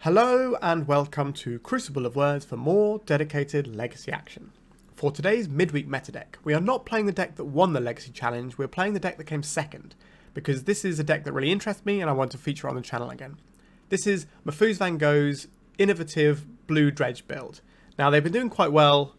Hello and welcome to Crucible of Words for more dedicated Legacy action. For today's midweek meta deck, we are not playing the deck that won the Legacy Challenge, we're playing the deck that came second, because this is a deck that really interests me and I want to feature on the channel again. This is MahFuzVanGogh's innovative blue Dredge build. Now they've been doing quite well,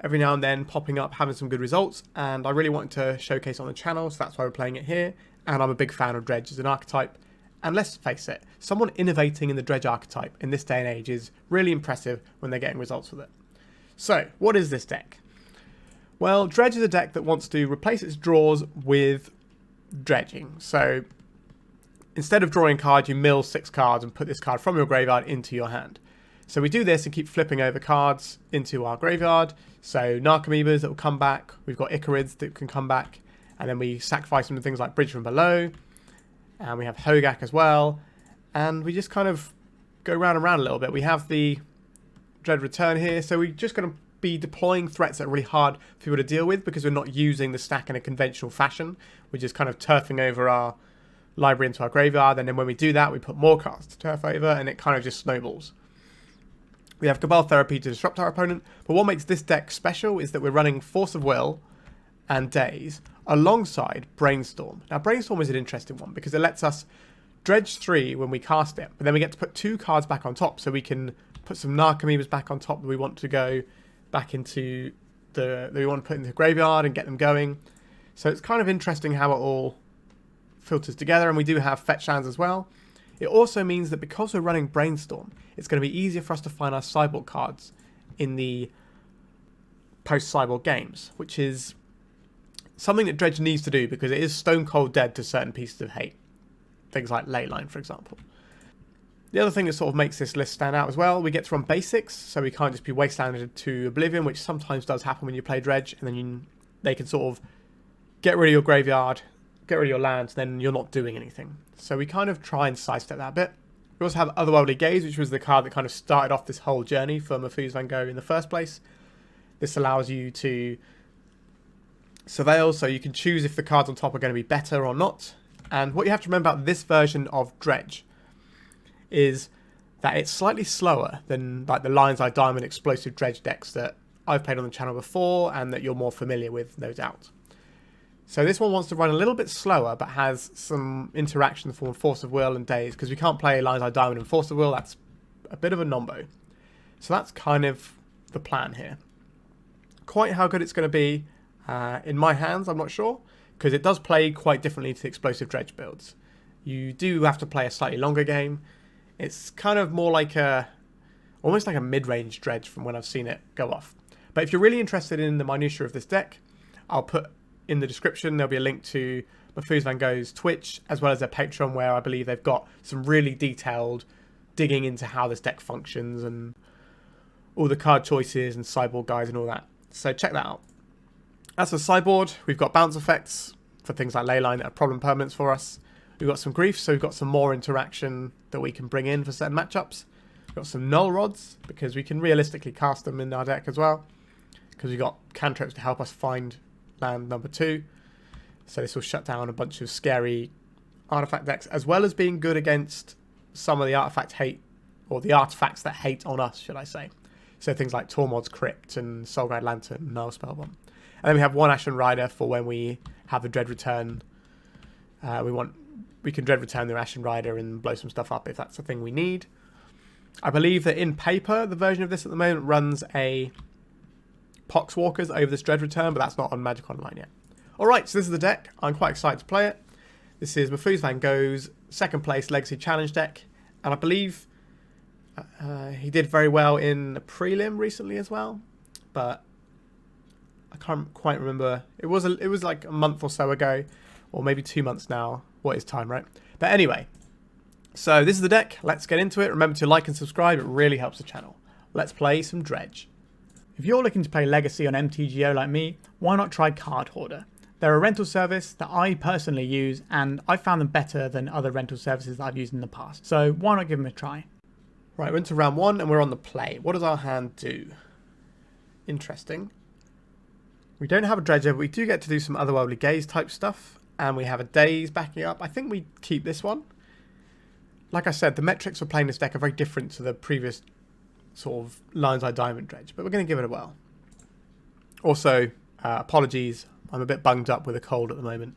every now and then popping up, having some good results, and I really wanted to showcase on the channel, so that's why we're playing it here, and I'm a big fan of Dredge as an archetype. And let's face it, someone innovating in the Dredge archetype in this day and age is really impressive when they're getting results with it. So, what is this deck? Well, Dredge is a deck that wants to replace its draws with dredging. So, instead of drawing a card, you mill 6 cards and put this card from your graveyard into your hand. So we do this and keep flipping over cards into our graveyard. So Narcomoebas that will come back, we've got Ichorids that can come back, and then we sacrifice them to things like Bridge from Below. And we have Hogaak as well. And we just kind of go round and round a little bit. We have the Dread Return here. So we're just going to be deploying threats that are really hard for people to deal with because we're not using the stack in a conventional fashion. We're just kind of turfing over our library into our graveyard. And then when we do that, we put more cards to turf over. And it kind of just snowballs. We have Cabal Therapy to disrupt our opponent. But what makes this deck special is that we're running Force of Will and Daze alongside Brainstorm. Now Brainstorm is an interesting one because it lets us dredge 3 when we cast it, but then we get to put 2 cards back on top, so we can put some Narcomoebas back on top that we want to go back into that we want to put into the graveyard and get them going. So it's kind of interesting how it all filters together, and we do have fetch lands as well. It also means that because we're running Brainstorm, it's going to be easier for us to find our sideboard cards in the post-sideboard games, which is something that Dredge needs to do because it is stone cold dead to certain pieces of hate. Things like Leyline, for example. The other thing that sort of makes this list stand out as well, we get to run basics, so we can't just be wastelanded to oblivion, which sometimes does happen when you play Dredge, and then they can sort of get rid of your graveyard, get rid of your lands, then you're not doing anything. So we kind of try and sidestep that a bit. We also have Otherworldly Gaze, which was the card that kind of started off this whole journey for MahFuzVanGogh in the first place. This allows you to surveil, so you can choose if the cards on top are going to be better or not. And what you have to remember about this version of Dredge is that it's slightly slower than like the Lion's Eye Diamond explosive Dredge decks that I've played on the channel before and that you're more familiar with, no doubt. So this one wants to run a little bit slower but has some interaction for Force of Will and Daze, because we can't play Lion's Eye Diamond and Force of Will, that's a bit of a nombo. So that's kind of the plan here. Quite how good it's going to be in my hands, I'm not sure, because it does play quite differently to the explosive Dredge builds. You do have to play a slightly longer game. It's kind of more like almost like a mid-range Dredge from when I've seen it go off. But if you're really interested in the minutiae of this deck, I'll put in the description, there'll be a link to MahFuzVanGogh's Twitch, as well as their Patreon, where I believe they've got some really detailed digging into how this deck functions and all the card choices and sideboard guides and all that. So check that out. As for sideboard, we've got bounce effects for things like Leyline that are problem permanents for us. We've got some grief, so we've got some more interaction that we can bring in for certain matchups. We've got some Null Rods, because we can realistically cast them in our deck as well, because we've got cantrips to help us find land number 2. So this will shut down a bunch of scary artifact decks, as well as being good against some of the artifact hate, or the artifacts that hate on us, should I say. So things like Tormod's Crypt and Soulguide Lantern, Null Spellbomb. And then we have one Ashen Rider for when we have the Dread Return. We can Dread Return the Ashen Rider and blow some stuff up if that's the thing we need. I believe that in paper, the version of this at the moment runs a Poxwalkers over this Dread Return, but that's not on Magic Online yet. Alright, so this is the deck. I'm quite excited to play it. This is MahFuzVanGogh's second place Legacy Challenge deck, and I believe he did very well in a prelim recently as well, but I can't quite remember. It was like a month or so ago, or maybe 2 months now. What is time, right? But anyway, so this is the deck. Let's get into it. Remember to like and subscribe. It really helps the channel. Let's play some Dredge. If you're looking to play Legacy on MTGO like me, why not try Card Hoarder? They're a rental service that I personally use, and I found them better than other rental services that I've used in the past. So why not give them a try? Right, we're into round 1 and we're on the play. What does our hand do? Interesting. We don't have a Dredger, but we do get to do some Otherworldly Gaze type stuff. And we have a Daze backing up. I think we keep this one. like I said, the metrics for playing this deck are very different to the previous sort of Lion's Eye Diamond Dredge, but we're going to give it a whirl. Also, apologies, I'm a bit bunged up with a cold at the moment.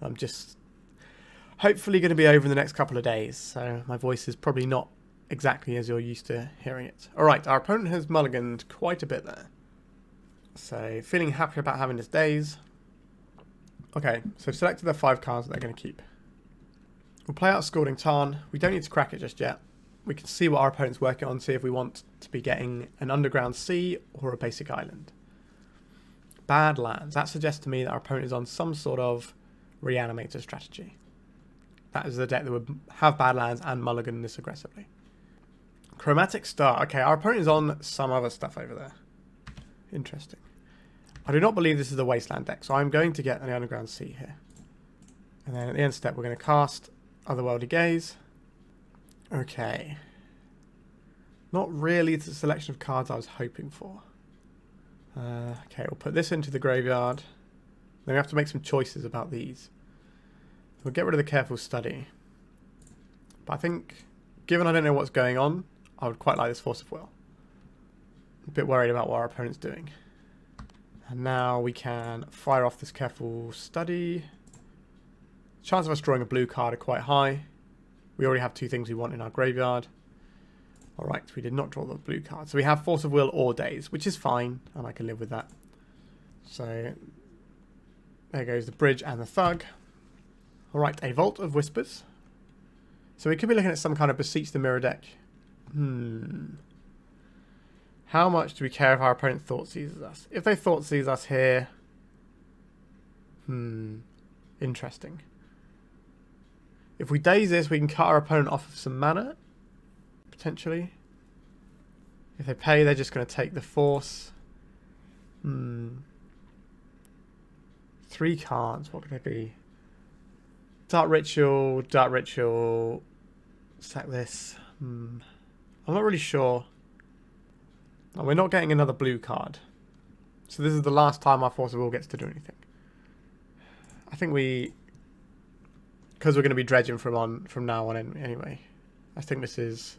I'm just hopefully going to be over in the next couple of days, so my voice is probably not exactly as you're used to hearing it. Alright, our opponent has mulliganed quite a bit there. So, feeling happy about having this Daze. Okay, so I've selected the 5 cards that they're going to keep. We'll play out Scalding Tarn. We don't need to crack it just yet. We can see what our opponent's working on, see if we want to be getting an underground sea or a basic island. Bad lands. That suggests to me that our opponent is on some sort of reanimator strategy. That is the deck that would have bad lands and mulligan this aggressively. Chromatic Star. Okay, our opponent is on some other stuff over there. Interesting. I do not believe this is a Wasteland deck, so I'm going to get an underground sea here. And then at the end step, we're going to cast Otherworldly Gaze. Okay. Not really the selection of cards I was hoping for. Okay, we'll put this into the graveyard. Then we have to make some choices about these. We'll get rid of the Careful Study. But I think, given I don't know what's going on, I would quite like this Force of Will. A bit worried about what our opponent's doing. And now we can fire off this Careful Study. Chance of us drawing a blue card are quite high. We already have 2 things we want in our graveyard. Alright, we did not draw the blue card. So we have Force of Will or Daze, which is fine, and I can live with that. So, there goes the Bridge and the Thug. Alright, a Vault of Whispers. So we could be looking at some kind of Beseech the Mirror deck. How much do we care if our opponent Thought Seizes us? If they Thought Seize us here... Interesting. If we Daze this, we can cut our opponent off of some mana. Potentially. If they pay, they're just going to take the Force. 3 cards. What could they be? Dark Ritual. Sack this. I'm not really sure. Oh, we're not getting another blue card. So this is the last time our Force of Will gets to do anything. I think we... Because we're going to be dredging from now on anyway. I think this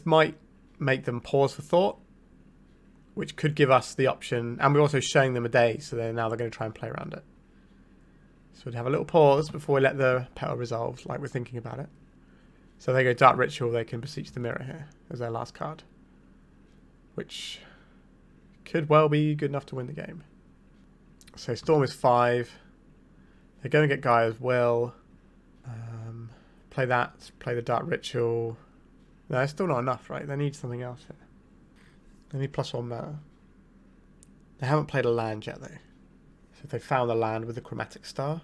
might make them pause for thought, which could give us the option, and we're also showing them a day, so they're going to try and play around it. So we'd have a little pause before we let the petal resolve, like we're thinking about it. So they go Dark Ritual, they can Beseech the Mirror here as their last card, which could well be good enough to win the game. So Storm is 5. They're going to get Gaia as well. Play that, play the Dark Ritual. No, it's still not enough, right? They need something else here. They need +1 mana. They haven't played a land yet, though. So they found the land with the Chromatic Star.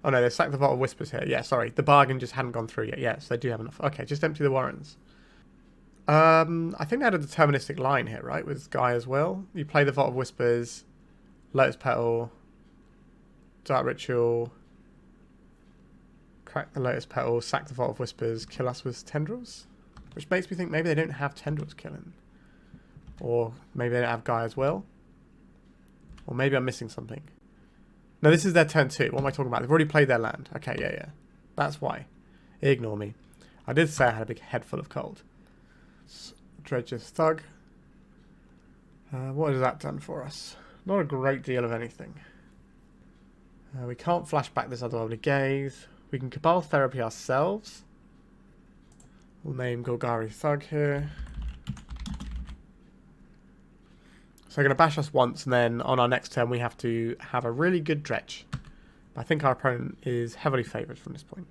Oh no, they sacked the Vault of Whispers here. Yeah, sorry. The bargain just hadn't gone through yet. Yeah, so they do have enough. Okay, just empty the Warrens. I think they had a deterministic line here, right? With Gaia as well. You play the Vault of Whispers, Lotus Petal, Dark Ritual, crack the Lotus Petal, sack the Vault of Whispers, kill us with Tendrils. Which makes me think maybe they don't have Tendrils killing. Or maybe they don't have Gaia as well. Or maybe I'm missing something. No, this is their turn 2. What am I talking about? They've already played their land. Okay, yeah. That's why. Ignore me. I did say I had a big head full of cold. Dredge's Thug. What has that done for us? Not a great deal of anything. We can't flash back this Otherworldly Gaze. We can Cabal Therapy ourselves. We'll name Golgari Thug here. So they're going to bash us once, and then on our next turn we have to have a really good dredge. But I think our opponent is heavily favoured from this point.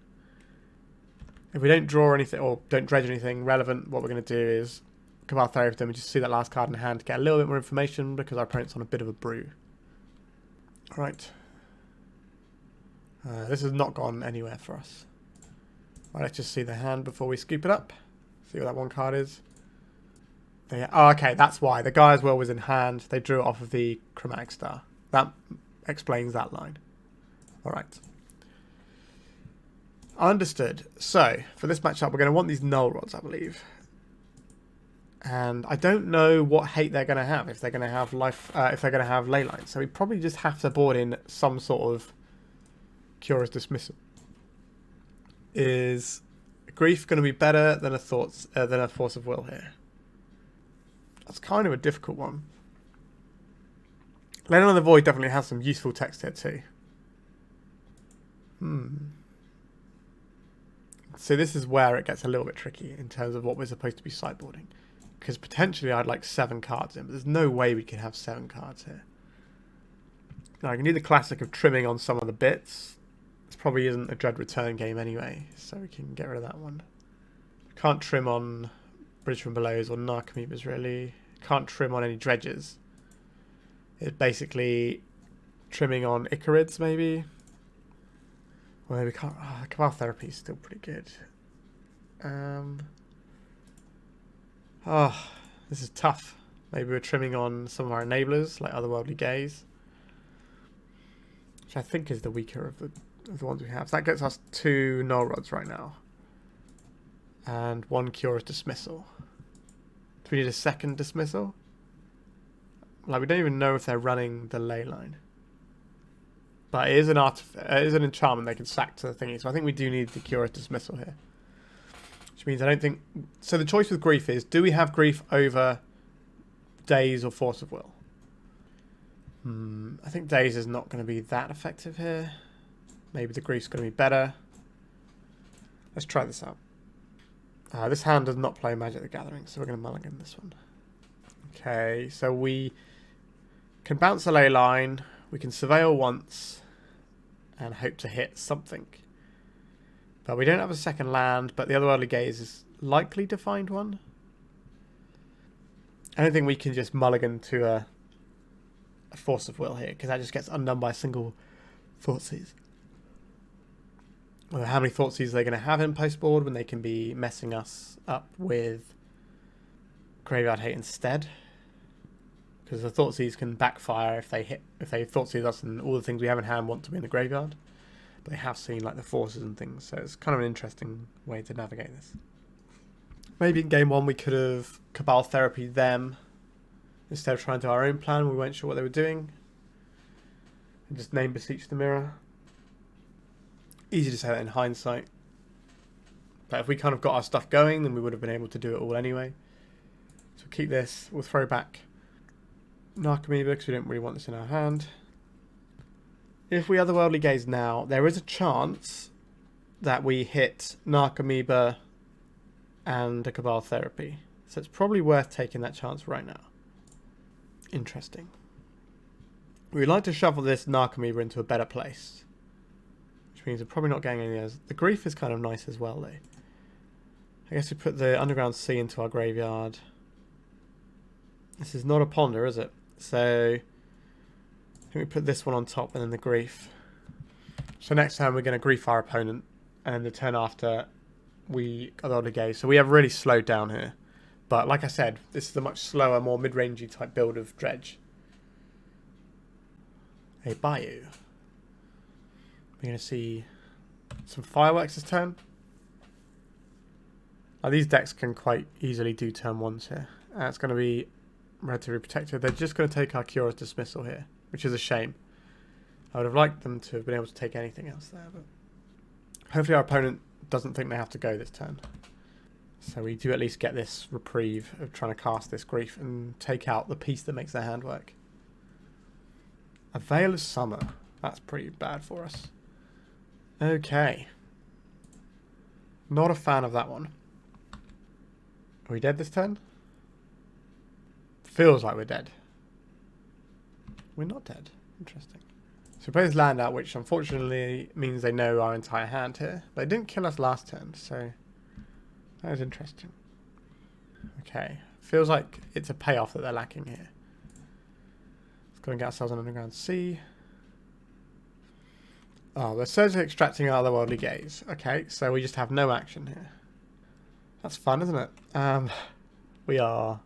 If we don't draw anything, or don't dredge anything relevant, what we're going to do is Cabal Therapy them and just see that last card in hand to get a little bit more information, because our opponent's on a bit of a brew. Alright. This has not gone anywhere for us. Right, let's just see the hand before we scoop it up. See what that one card is. Oh, okay, that's why. The Gaia's Will was in hand. They drew it off of the Chromatic Star. That explains that line. Alright. Understood. So, for this matchup, we're going to want these Null Rods, I believe. And I don't know what hate they're going to have. If they're going to have if they're going to have Leyline. So we probably just have to board in some sort of Kiora's Dismissal. Is Grief going to be better than a Force of Will here? That's kind of a difficult one. Leyline of the Void definitely has some useful text here too. So this is where it gets a little bit tricky in terms of what we're supposed to be sideboarding. Because potentially I'd like 7 cards in, but there's no way we can have 7 cards here. Now I can do the classic of trimming on some of the bits. This probably isn't a Dread Return game anyway, so we can get rid of that one. Can't trim on Bridge from Belows or Narcomoebas really. Can't trim on any Dredges. It's basically trimming on Ichorids maybe. Well, we can't. Oh, Cabal Therapy is still pretty good. Oh, this is tough. Maybe we're trimming on some of our enablers, like Otherworldly Gaze, which I think is the weaker of the ones we have. So that gets us 2 Null Rods right now. And 1 Kiora Dismissal. Do we need a second Dismissal? Like, we don't even know if they're running the Leyline. But it is an enchantment they can sack to the thingy, so I think we do need the Kiora Dismissal here. Which means I don't think... So the choice with Grief is, do we have Grief over Daze or Force of Will? I think Daze is not going to be that effective here. Maybe the Grief's going to be better. Let's try this out. This hand does not play Magic the Gathering, so we're going to mulligan this one. Okay, so we can bounce a Leyline. We can Surveil once and hope to hit something. But we don't have a second land, but the Otherworldly Gaze is likely to find one. I don't think we can just mulligan to a Force of Will here, because that just gets undone by a single Thoughtseize. Well, how many Thoughtseizes are they going to have in postboard when they can be messing us up with Graveyard Hate instead? Because the Thoughtseize can backfire if they Thoughtseize us and all the things we have in hand want to be in the graveyard. But they have seen like the forces and things, so it's kind of an interesting way to navigate this. Maybe in game 1 we could have Cabal Therapy them instead of trying to do our own plan. We weren't sure what they were doing. And just name Beseech the Mirror. Easy to say that in hindsight. But if we kind of got our stuff going, then we would have been able to do it all anyway. So keep this. We'll throw back Narcomoeba because we don't really want this in our hand. If we Otherworldly Gaze now, there is a chance that we hit Narcomoeba and a Cabal Therapy. So it's probably worth taking that chance right now. Interesting. We'd like to shuffle this Narcomoeba into a better place, which means we're probably not getting any of those. The Grief is kind of nice as well though. I guess we put the Underground Sea into our graveyard. This is not a Ponder, is it? So I think we put this one on top and then the Grief. So next time we're going to Grief our opponent, and then the turn after we Otherworldly Gaze. So we have really slowed down here. But like I said, this is a much slower, more mid-rangey type build of Dredge. A Bayou. We're going to see some Fireworks this turn. Now, these decks can quite easily do turn 1s here. It's going to be relatively protected. They're just going to take our Kiora's Dismissal here, which is a shame. I would have liked them to have been able to take anything else there, but hopefully our opponent doesn't think they have to go this turn. So we do at least get this reprieve of trying to cast this Grief and take out the piece that makes their hand work. A Veil of Summer. That's pretty bad for us. Okay. Not a fan of that one. Are we dead this turn? Feels like we're dead. We're not dead. Interesting. So we play this land out, which unfortunately means they know our entire hand here. But it didn't kill us last turn, so that is interesting. Okay. Feels like it's a payoff that they're lacking here. Let's go and get ourselves an Underground Sea. Oh, we're surgically extracting our Otherworldly Gaze. Okay, so we just have no action here. That's fun, isn't it? We are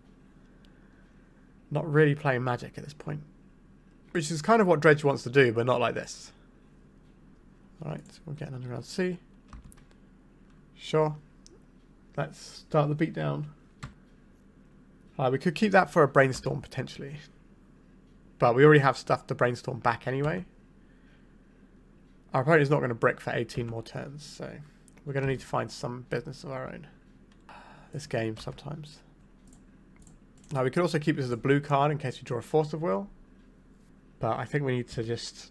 not really playing Magic at this point. Which is kind of what Dredge wants to do, but not like this. Alright, we'll get an Underground Sea. Sure. Let's start the beatdown. We could keep that for a Brainstorm, potentially. But we already have stuff to Brainstorm back anyway. Our opponent is not going to brick for 18 more turns, so We're going to need to find some business of our own. This game sometimes. Now we could also keep this as a blue card in case we draw a Force of Will. But I think we need to just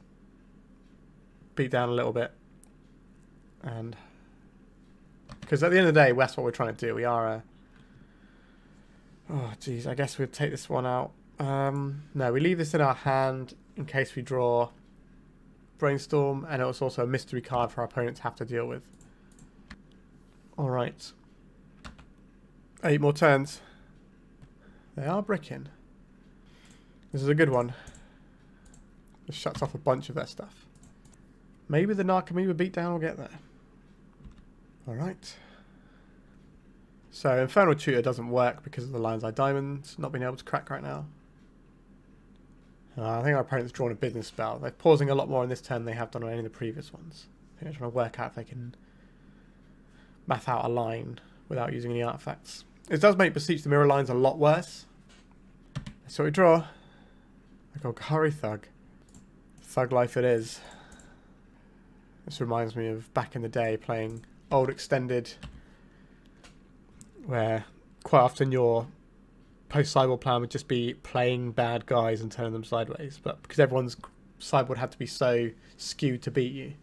beat down a little bit. And because at the end of the day, that's what we're trying to do. We are a... Oh, geez. I guess we'll take this one out. No, we leave this in our hand in case we draw Brainstorm. And it's also a mystery card for our opponent to have to deal with. Alright. 8 more turns. They are bricking. This is a good one. This shuts off a bunch of their stuff. Maybe the Narcomoeba beatdown will get there. Alright. So Infernal Tutor doesn't work because of the Lion's Eye Diamond not being able to crack right now. I think our opponent's drawn a business spell. They're pausing a lot more on this turn than they have done on any of the previous ones. I think they're trying to work out if they can math out a line without using any artifacts. It does make Beseech the Mirror lines a lot worse. So we draw a Golgari Thug. Thug life it is. This reminds me of back in the day playing old extended, where quite often your post-sideboard plan would just be playing bad guys and turning them sideways. But because everyone's sideboard had to be so skewed to beat you,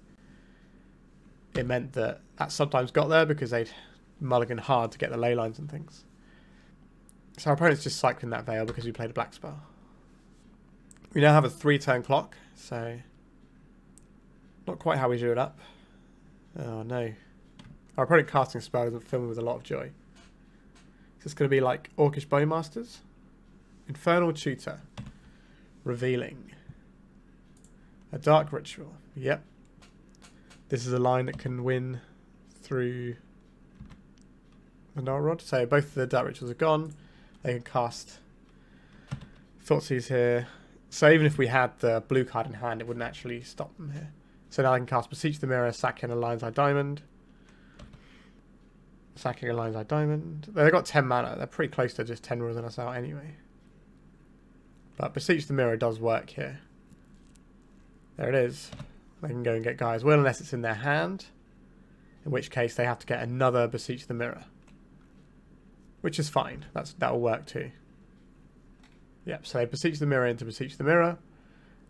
it meant that sometimes got there because they'd mulligan hard to get the ley lines and things. So our opponent's just cycling that Veil because we played a black spell. We now have a 3-turn clock, so not quite how we drew it up. Oh no. Our opponent casting a spell doesn't fill me with a lot of joy. Is this going to be like Orcish Bowmasters? Infernal Tutor. Revealing. A Dark Ritual. Yep. This is a line that can win through the Null Rod. So both of the Dark Rituals are gone. They can cast Thoughtseize here. So even if we had the blue card in hand, it wouldn't actually stop them here. So now I can cast Beseech the Mirror, sacking a Lion's Eye Diamond. Sacking a Lion's Eye Diamond. They've got 10 mana. They're pretty close to just 10 ruling us out anyway. But Beseech the Mirror does work here. There it is. They can go and get Gaia's Will unless it's in their hand. In which case they have to get another Beseech the Mirror. Which is fine. That'll work too. Yep, so they Beseech the Mirror into Beseech the Mirror.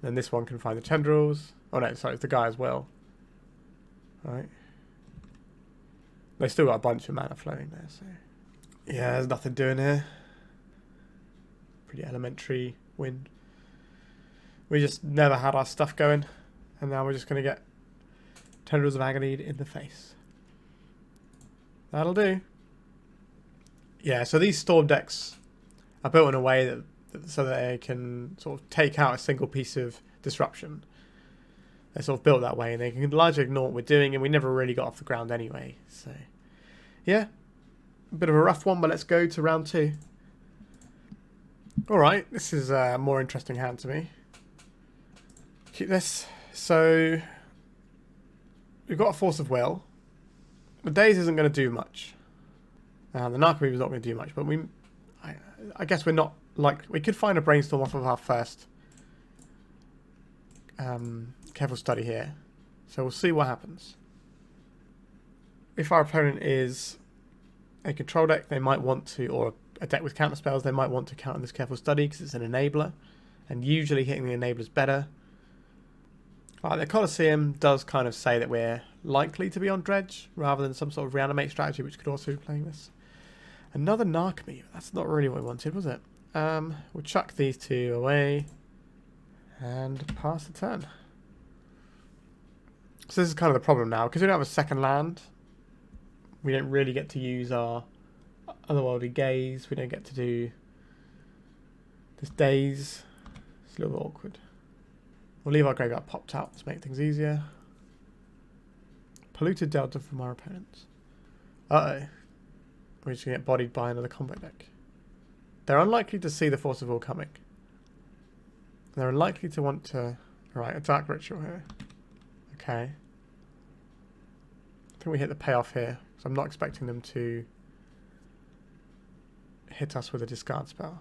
Then this one can find the Tendrils. Oh no, sorry, it's the Gaia's Will. Alright. They still got a bunch of mana flowing there, so... Yeah, there's nothing doing here. Pretty elementary win. We just never had our stuff going. And now we're just going to get Tendrils of Agony in the face. That'll do. Yeah, so these Storm decks are built in a way so that they can sort of take out a single piece of disruption. They're sort of built that way, and they can largely ignore what we're doing, and we never really got off the ground anyway. So, yeah, a bit of a rough one, but let's go to round 2. Alright, this is a more interesting hand to me. Keep this. So, we've got a Force of Will. The Daze isn't going to do much. The Narcomoeba is not going to do much, but I guess we're not like... We could find a Brainstorm off of our first careful study here. So we'll see what happens. If our opponent is a control deck, they might want to, or a deck with counterspells, they might want to counter this careful study because it's an enabler. And usually hitting the enabler is better. The Coliseum does kind of say that we're likely to be on Dredge rather than some sort of reanimate strategy, which could also be playing this. Another Narcomoeba. That's not really what we wanted, was it? We'll chuck these two away and pass the turn. So this is kind of the problem now. Because we don't have a second land, we don't really get to use our Otherworldly Gaze. We don't get to do this Daze. It's a little bit awkward. We'll leave our graveyard popped out to make things easier. Polluted Delta from our opponents. Uh-oh. We're just going to get bodied by another combo deck. They're unlikely to see the Force of Will coming. They're unlikely to want to... Alright, a Dark Ritual here. Okay. I think we hit the payoff here. So I'm not expecting them to hit us with a discard spell.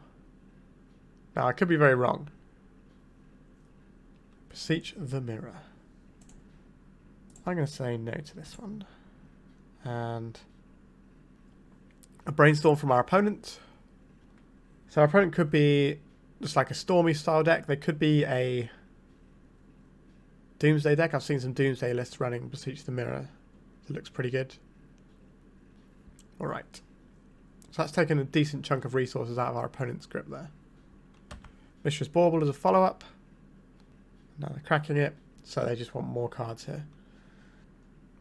Now, I could be very wrong. Beseech the Mirror. I'm going to say no to this one. And a Brainstorm from our opponent. So our opponent could be just like a Stormy style deck. They could be a Doomsday deck. I've seen some Doomsday lists running Beseech the Mirror. It looks pretty good. Alright. So that's taken a decent chunk of resources out of our opponent's grip there. Mistress Bauble as a follow-up. Now they're cracking it, so they just want more cards here.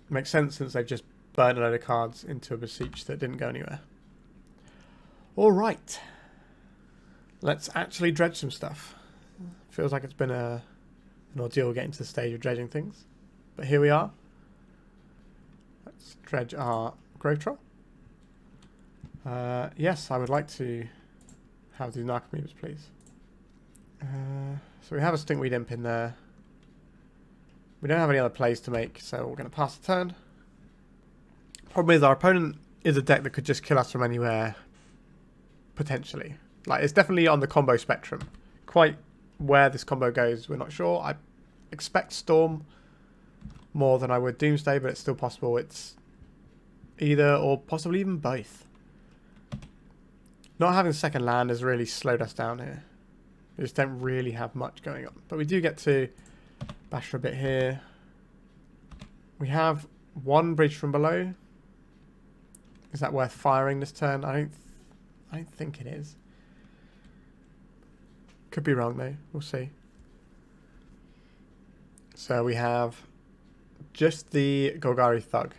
Makes sense since they've just burnt a load of cards into a Beseech that didn't go anywhere. Alright. Let's actually dredge some stuff. Feels like it's been an ordeal getting to the stage of dredging things. But here we are. Let's dredge our Grave-Troll. Yes, I would like to have these Narcomoebas, please. So we have a Stinkweed Imp in there. We don't have any other plays to make, so we're going to pass the turn. Problem is, our opponent is a deck that could just kill us from anywhere, potentially. Like, it's definitely on the combo spectrum. Quite where this combo goes, we're not sure. I expect Storm more than I would Doomsday, but it's still possible. It's either or possibly even both. Not having second land has really slowed us down here. We just don't really have much going on. But we do get to bash for a bit here. We have one bridge from below. Is that worth firing this turn? I don't think it is. Could be wrong though. We'll see. So we have just the Golgari Thug.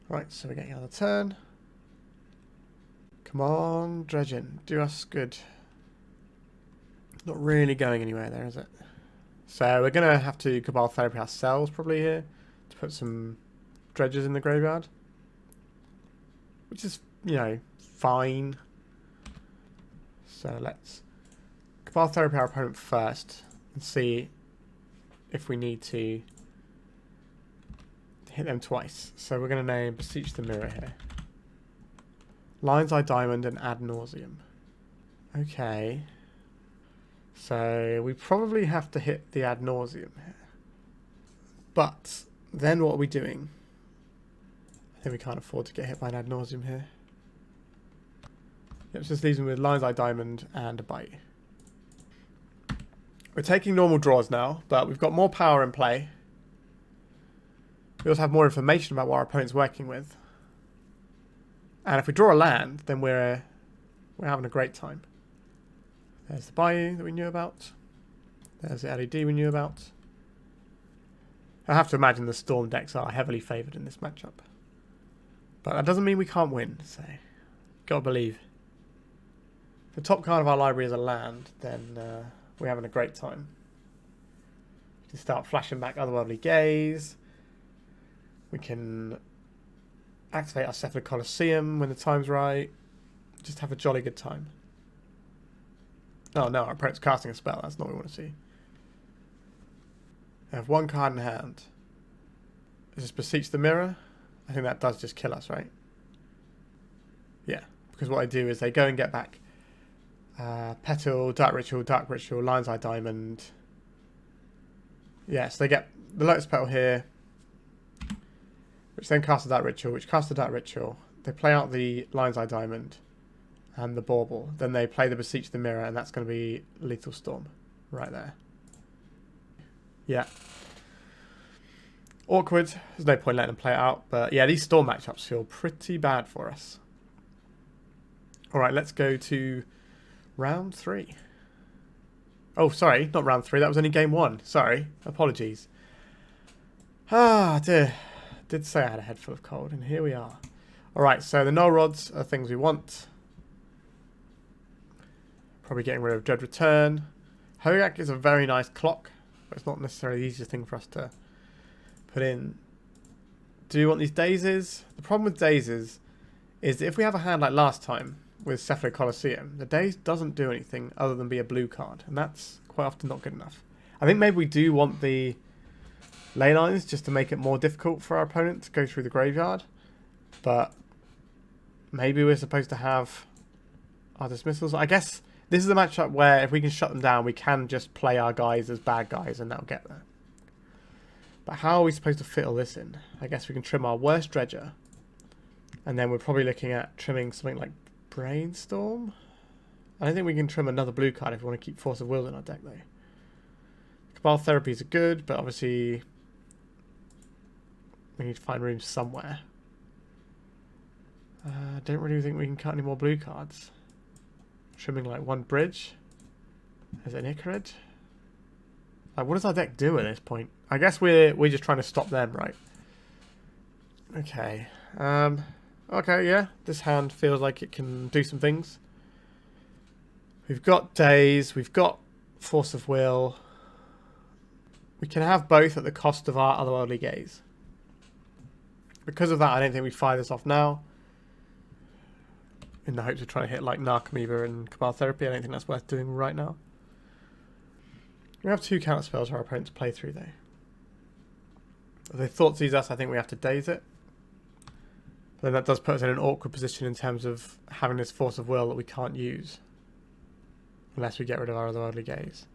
Right, so we're getting on the turn. Come on, dredging. Do us good. Not really going anywhere there, is it? So we're going to have to Cabal Therapy ourselves probably here to put some dredges in the graveyard. Which is, you know, fine. So let's Cabal Therapy our opponent first and see if we need to hit them twice. So we're going to name Beseech the Mirror here. Lion's Eye Diamond and Ad Nauseam. Okay. So we probably have to hit the Ad Nauseam here. But then what are we doing? I think we can't afford to get hit by an Ad Nauseam here. Yep, so this leaves me with Lion's Eye Diamond and a bite. We're taking normal draws now, but we've got more power in play. We also have more information about what our opponent's working with. And if we draw a land, then we're having a great time. There's the Bayou that we knew about. There's the LED we knew about. I have to imagine the Storm decks are heavily favoured in this matchup. But that doesn't mean we can't win, so gotta believe. If the top card of our library is a land, then we're having a great time. We can start flashing back Otherworldly Gaze. We can activate our Cephalid Coliseum when the time's right. Just have a jolly good time. Oh no, our opponent's casting a spell. That's not what we want to see. I have one card in hand. Is this Beseech the Mirror? I think that does just kill us, right? Yeah, because what I do is they go and get back Petal, Dark Ritual, Lion's Eye Diamond. Yeah, so they get the Lotus Petal here, which then casts the Dark Ritual, which casts the Dark Ritual. They play out the Lion's Eye Diamond and the Bauble. Then they play the Beseech the Mirror, and that's going to be Lethal Storm right there. Yeah. Awkward. There's no point letting them play it out. But yeah, these Storm matchups feel pretty bad for us. Alright, let's go to round 3. Oh, sorry, not round 3. That was only game 1. Sorry. Apologies. Ah, dear. Did say I had a head full of cold, and here we are. Alright, so the Null Rods are things we want. Probably getting rid of Dread Return. Hogaak is a very nice clock, but it's not necessarily the easiest thing for us to put in. Do we want these Dazes? The problem with Dazes is that if we have a hand like last time with Cephalid Coliseum, the Daze doesn't do anything other than be a blue card, and that's quite often not good enough. I think maybe we do want the Leylines just to make it more difficult for our opponent to go through the graveyard, but maybe we're supposed to have our dismissals. I guess this is a matchup where if we can shut them down, we can just play our guys as bad guys and that'll get there. But how are we supposed to fit all this in? I guess we can trim our worst dredger. And then we're probably looking at trimming something like Brainstorm. I don't think we can trim another blue card if we want to keep Force of Will in our deck, though. Cabal Therapies are good, but obviously we need to find room somewhere. I don't really think we can cut any more blue cards. Trimming like one bridge. Is it an Ichorid? Like, what does our deck do at this point? I guess we're just trying to stop them, right? Okay. Okay, yeah. This hand feels like it can do some things. We've got Daze. We've got Force of Will. We can have both at the cost of our Otherworldly Gaze. Because of that, I don't think we fire this off now. In the hopes of trying to hit like Narcomoeba and Cabal Therapy. I don't think that's worth doing right now. We have 2 counterspells for our opponent to play through, though. If they thought seize us, I think we have to Daze it. But then that does put us in an awkward position in terms of having this Force of Will that we can't use. Unless we get rid of our Otherworldly Gaze.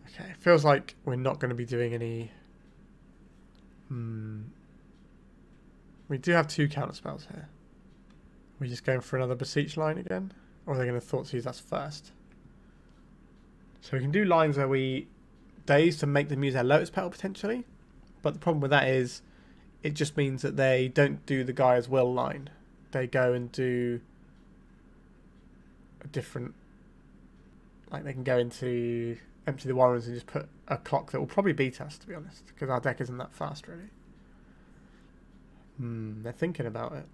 Okay, feels like we're not going to be doing any... We do have 2 counterspells here. Are we just going for another Beseech line again? Or are they going to thought seize us first? So we can do lines where we Daze to make them use their Lotus Petal potentially. But the problem with that is it just means that they don't do the Gaia's Will line. They go and do a different... Like they can go into Empty the Warrens and just put a clock that will probably beat us, to be honest. Because our deck isn't that fast, really. They're thinking about it.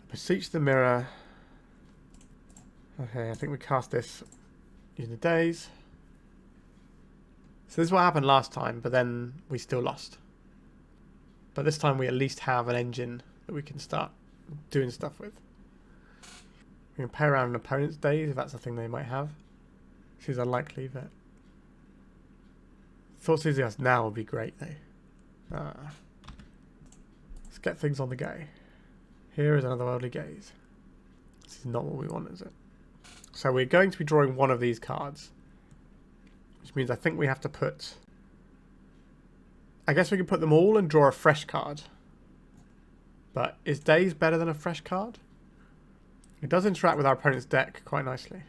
Beseech the Mirror. Okay, I think we cast this using the Daze. So this is what happened last time, but then we still lost. But this time we at least have an engine that we can start doing stuff with. We can play around an opponent's Daze if that's a thing they might have. Seems unlikely, but... Thought seizing us now would be great, though. Let's get things on the go. Here is another Otherworldly Gaze. This is not what we want, is it? So we're going to be drawing one of these cards. Which means I think we have to put... I guess we can put them all and draw a fresh card. But is Daze better than a fresh card? It does interact with our opponent's deck quite nicely.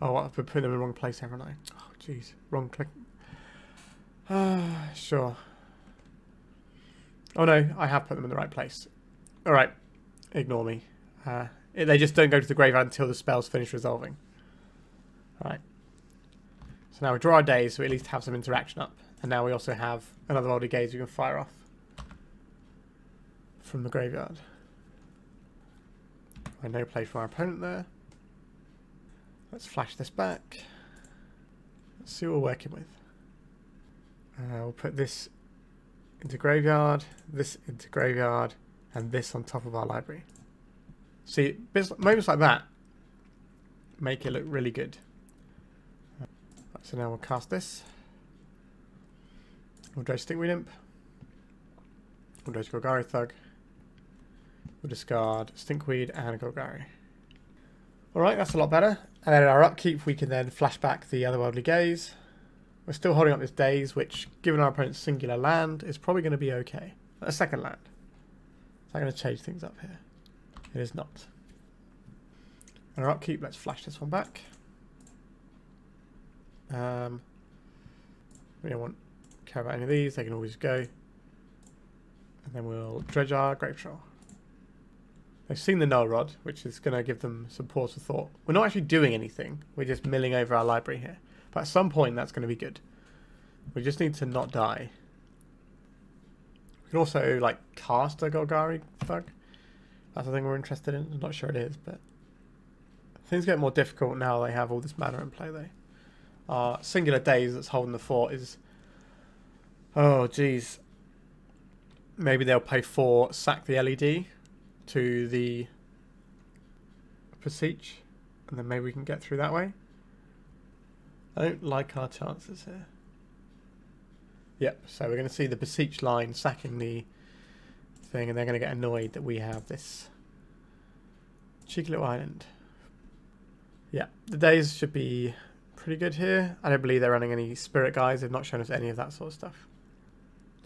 Oh, I've been putting them in the wrong place, haven't I? Oh, jeez. Wrong click. Sure. Oh no, I have put them in the right place. Alright. Ignore me. They just don't go to the graveyard until the spell's finish resolving. Alright. So now we draw our Daze, so we at least have some interaction up. And now we also have another Otherworldly Gaze we can fire off from the graveyard. No play from our opponent there. Let's flash this back. Let's see what we're working with. We'll put this into graveyard, this into graveyard, and this on top of our library. See, moments like that make it look really good. So now we'll cast this. We'll dredge Stinkweed Imp. We'll dredge Golgari Thug. We'll discard Stinkweed and Golgari. Alright, that's a lot better. And then in our upkeep we can then flash back the Otherworldly Gaze. We're still holding up this Daze, which, given our opponent's singular land, is probably going to be okay. A second land. Is that going to change things up here? It is not. In our upkeep, let's flash this one back. We don't care about any of these, they can always go. And then we'll dredge our Grave-Troll. They've seen the Null Rod, which is going to give them some pause of thought. We're not actually doing anything, we're just milling over our library here. But at some point that's going to be good. We just need to not die. We can also like cast a Golgari Thug. That's the thing we're interested in. I'm not sure it is, but things get more difficult now they have all this mana in play though. Our singular Daze that's holding the fort is... Oh geez. Maybe they'll pay 4, sack the LED to the Beseech, and then maybe we can get through that way. I don't like our chances here. Yep, so we're going to see the Beseech line sacking the thing, and they're going to get annoyed that we have this cheeky little island. Yeah, the Daze should be pretty good here. I don't believe they're running any Spirit Guides. They've not shown us any of that sort of stuff.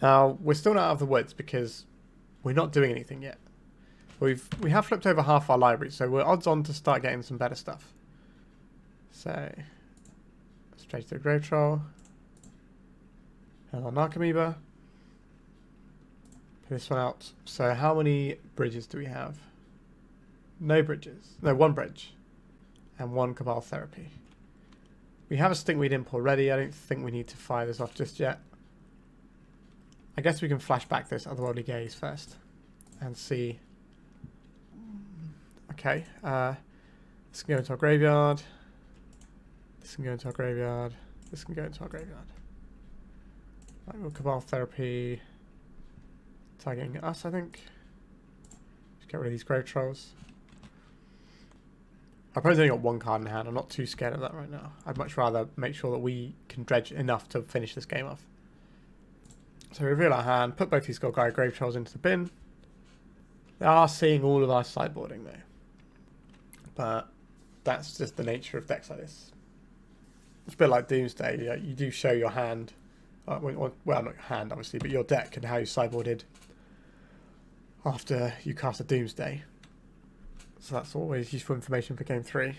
Now, we're still not out of the woods because we're not doing anything yet. We have flipped over half our library, so we're odds on to start getting some better stuff. So, straight to the Grave-Troll. And our Narcomoeba. Put this one out. So how many bridges do we have? No bridges. No, one bridge. And one Cabal Therapy. We have a Stinkweed Imp already. I don't think we need to fire this off just yet. I guess we can flash back this Otherworldly Gaze first. And see. Okay. This can go into our graveyard. This can go into our graveyard. This can go into our graveyard. Right, we'll Cabal Therapy. Targeting us, I think. Just get rid of these Grave-Trolls. Our opponent's only got one card in hand. I'm not too scared of that right now. I'd much rather make sure that we can dredge enough to finish this game off. So reveal our hand, put both these Golgari Grave-Trolls into the bin. They are seeing all of our sideboarding though. But that's just the nature of decks like this. It's a bit like Doomsday. You do show your hand. Well, not your hand obviously, but your deck and how you sideboarded after you cast a Doomsday. So that's always useful information for game 3.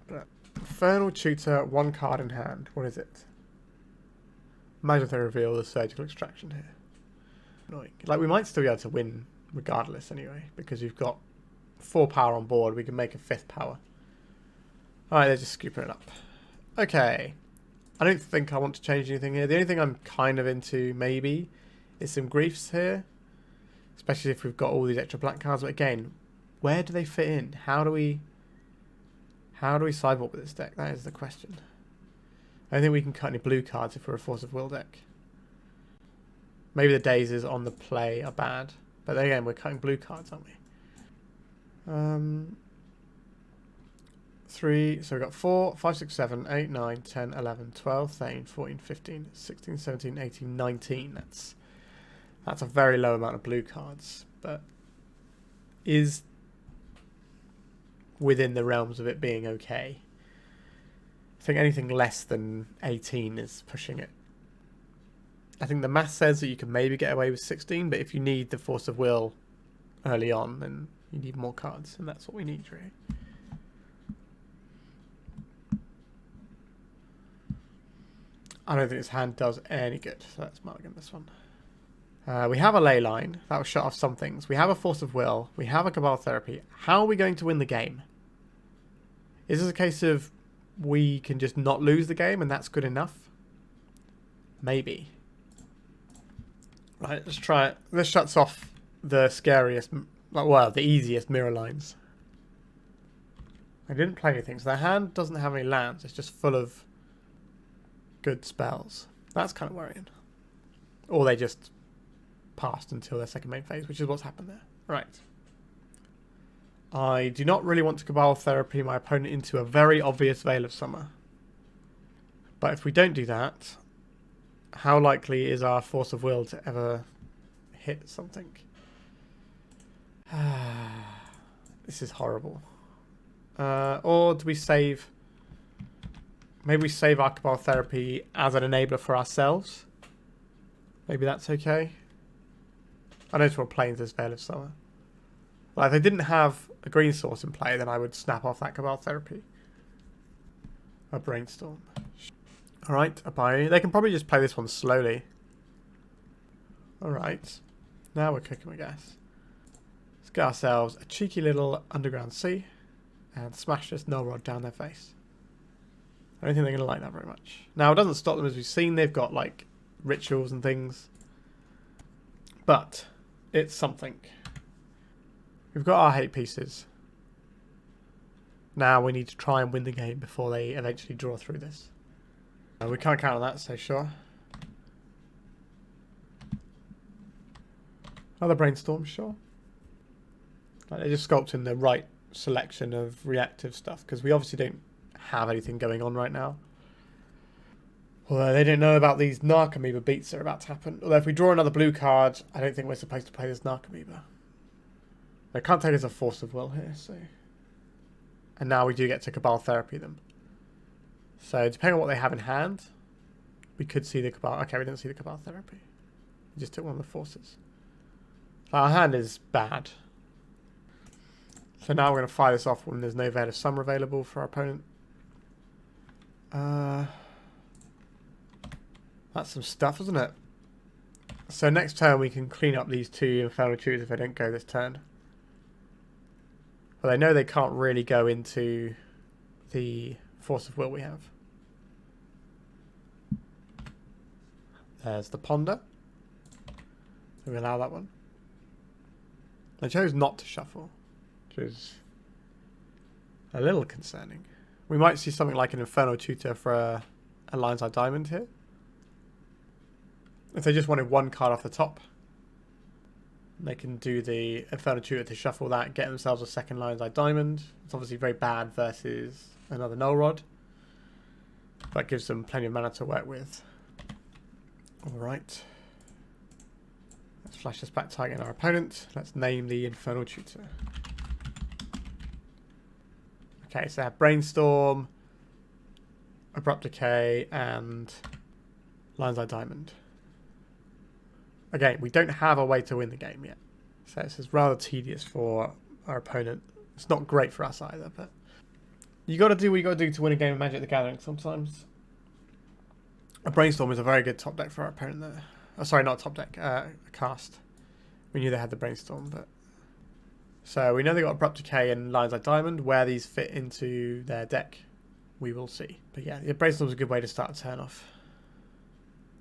But Infernal Tutor, one card in hand. What is it? Imagine if they reveal the Surgical Extraction here. Annoying. Like, we might still be able to win regardless anyway, because we've got 4 power on board. We can make a 5th power. Alright, they're just scooping it up. Okay. I don't think I want to change anything here. The only thing I'm kind of into, maybe, is some Griefs here. Especially if we've got all these extra black cards. But again, where do they fit in? How do we sideboard with this deck? That is the question. I don't think we can cut any blue cards if we're a Force of Will deck. Maybe the Dazes on the play are bad. But then again, we're cutting blue cards, aren't we? 3, so we've got 4, 5, 6, 7, 8, 9, 10, 11, 12, 13, 14, 15, 16, 17, 18, 19. That's a very low amount of blue cards, but is within the realms of it being okay. I think anything less than 18 is pushing it. I think the math says that you can maybe get away with 16, but if you need the Force of Will early on, then you need more cards, and that's what we need, really. I don't think this hand does any good, so let's mulligan this one. We have a Leyline. That will shut off some things. We have a Force of Will. We have a Cabal Therapy. How are we going to win the game? Is this a case of we can just not lose the game and that's good enough? Maybe. Right, let's try it. This shuts off the scariest, well, the easiest mirror lines. I didn't play anything, so their hand doesn't have any lands. It's just full of good spells. That's kind of worrying. Or they just passed until their second main phase, which is what's happened there. Right. I do not really want to Cabal Therapy my opponent into a very obvious Veil of Summer. But if we don't do that, how likely is our Force of Will to ever hit something? This is horrible. Or do we save... Maybe we save our Cabal Therapy as an enabler for ourselves. Maybe that's okay. I don't want to play into this Veil of Summer. Well, if they didn't have a green source in play, then I would snap off that Cabal Therapy. A Brainstorm. Alright, a buy. They can probably just play this one slowly. Alright. Now we're cooking with gas. Let's get ourselves a cheeky little Underground Sea and smash this Null Rod down their face. I don't think they're going to like that very much. Now, it doesn't stop them, as we've seen. They've got, like, rituals and things. But it's something. We've got our hate pieces. Now we need to try and win the game before they eventually draw through this. We can't count on that, so sure. Another Brainstorm, sure. Like, they're just sculpting the right selection of reactive stuff, because we obviously don't have anything going on right now. Although they don't know about these Narcomoeba beats that are about to happen. Although if we draw another blue card, I don't think we're supposed to play this Narcomoeba. They can't take us a Force of Will here, so... And now we do get to Cabal Therapy them. So depending on what they have in hand, we could see the Cabal... Okay, we didn't see the Cabal Therapy. He just took one of the forces. Our hand is bad. So now we're going to fire this off when there's no Veil of Summer available for our opponent. That's some stuff, isn't it? So next turn we can clean up these two Infernal Tutors if they don't go this turn. Well, they know they can't really go into the Force of Will we have. There's the Ponder. So we allow that one. I chose not to shuffle, which is a little concerning. We might see something like an Infernal Tutor for a Lion's Eye Diamond here. If they just wanted one card off the top, they can do the Infernal Tutor to shuffle that, get themselves a second Lion's Eye Diamond. It's obviously very bad versus another Null Rod, but gives them plenty of mana to work with. Alright. Let's flash this back, targeting our opponent. Let's name the Infernal Tutor. Okay, so I have Brainstorm, Abrupt Decay, and Lion's Eye Diamond. Again, we don't have a way to win the game yet. So this is rather tedious for our opponent. It's not great for us either, but you got to do what you got to do to win a game of Magic the Gathering sometimes. A Brainstorm is a very good top deck for our opponent there. Oh, sorry, not top deck, a cast. We knew they had the Brainstorm, but... So we know they got Abrupt Decay and Lion's Eye Diamond. Where these fit into their deck, we will see. But yeah, the Brainstorm's a good way to start a turn off.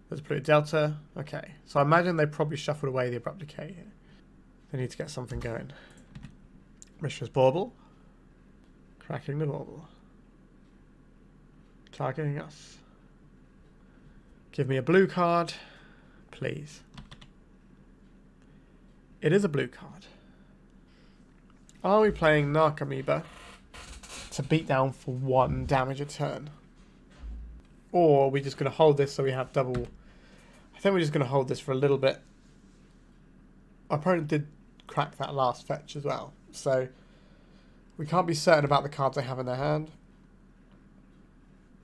There's Polluted Delta. Okay, so I imagine they probably shuffled away the Abrupt Decay here. They need to get something going. Mishra's Bauble. Cracking the Bauble. Targeting us. Give me a blue card, please. It is a blue card. Are we playing Narcomoeba to beat down for 1 damage a turn? Or are we just going to hold this so we have double... I think we're just going to hold this for a little bit. Our opponent did crack that last fetch as well. So we can't be certain about the cards they have in their hand.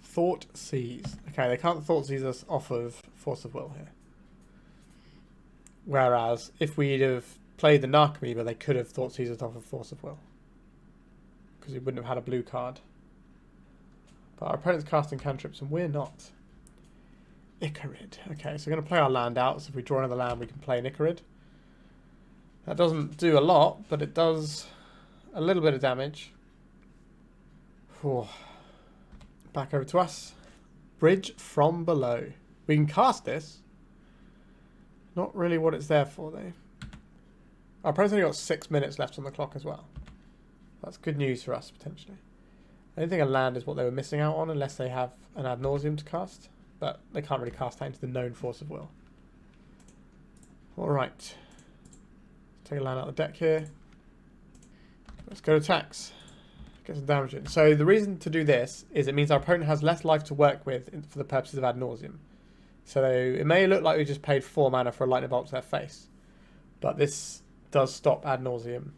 Thought Seize. Okay, they can't Thought Seize us off of Force of Will here. Whereas if we'd have played the Narcomoeba, they could have Thought Seize us off of Force of Will. Because we wouldn't have had a blue card. But our opponent's casting cantrips and we're not. Ichorid. Okay, so we're going to play our land out. So if we draw another land, we can play an Ichorid. That doesn't do a lot, but it does a little bit of damage. Whew. Back over to us. Bridge from Below. We can cast this. Not really what it's there for, though. Our opponent's only got 6 minutes left on the clock as well. That's good news for us, potentially. I don't think a land is what they were missing out on unless they have an Ad Nauseam to cast. But they can't really cast that into the known Force of Will. Alright. Take a land out of the deck here. Let's go to attacks. Get some damage in. So the reason to do this is it means our opponent has less life to work with for the purposes of Ad Nauseam. So it may look like we just paid 4 mana for a Lightning Bolt to their face. But this does stop Ad Nauseam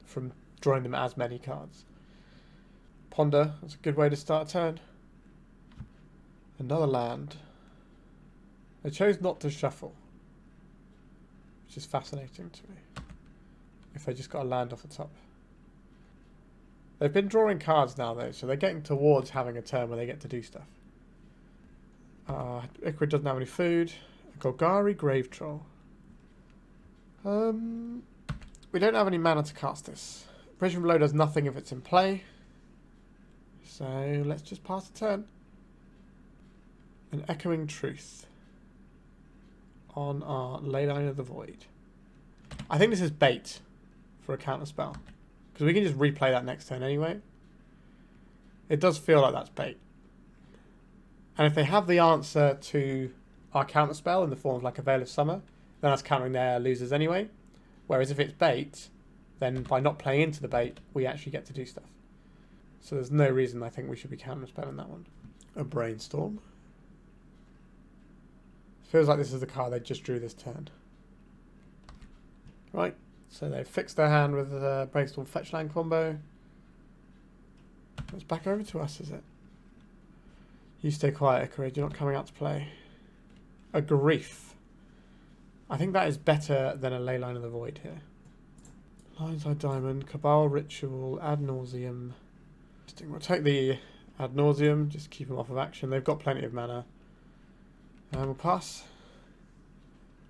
from drawing them as many cards. Ponder, that's a good way to start a turn. Another land. They chose not to shuffle, which is fascinating to me. If they just got a land off the top. They've been drawing cards now though, so they're getting towards having a turn where they get to do stuff. Ichorid doesn't have any food. Golgari Grave-Troll. We don't have any mana to cast this. Bridge from Below does nothing if it's in play. So let's just pass the turn. An Echoing Truth on our Leyline of the Void. I think this is bait for a counterspell. Because we can just replay that next turn anyway. It does feel like that's bait. And if they have the answer to our counterspell in the form of like a Veil of Summer, then that's countering their losers anyway. Whereas if it's bait, then by not playing into the bait, we actually get to do stuff. So there's no reason I think we should be counterspelling that one. A Brainstorm. Feels like this is the card they just drew this turn. Right, so they fixed their hand with the Brainstorm Fetch Land combo. It's back over to us, is it? You stay quiet, Ichorid. You're not coming out to play. A Grief. I think that is better than a Leyline of the Void here. Lionside Diamond, Cabal Ritual, Ad Nauseam. We'll take the Ad Nauseam, just keep them off of action. They've got plenty of mana. And we'll pass.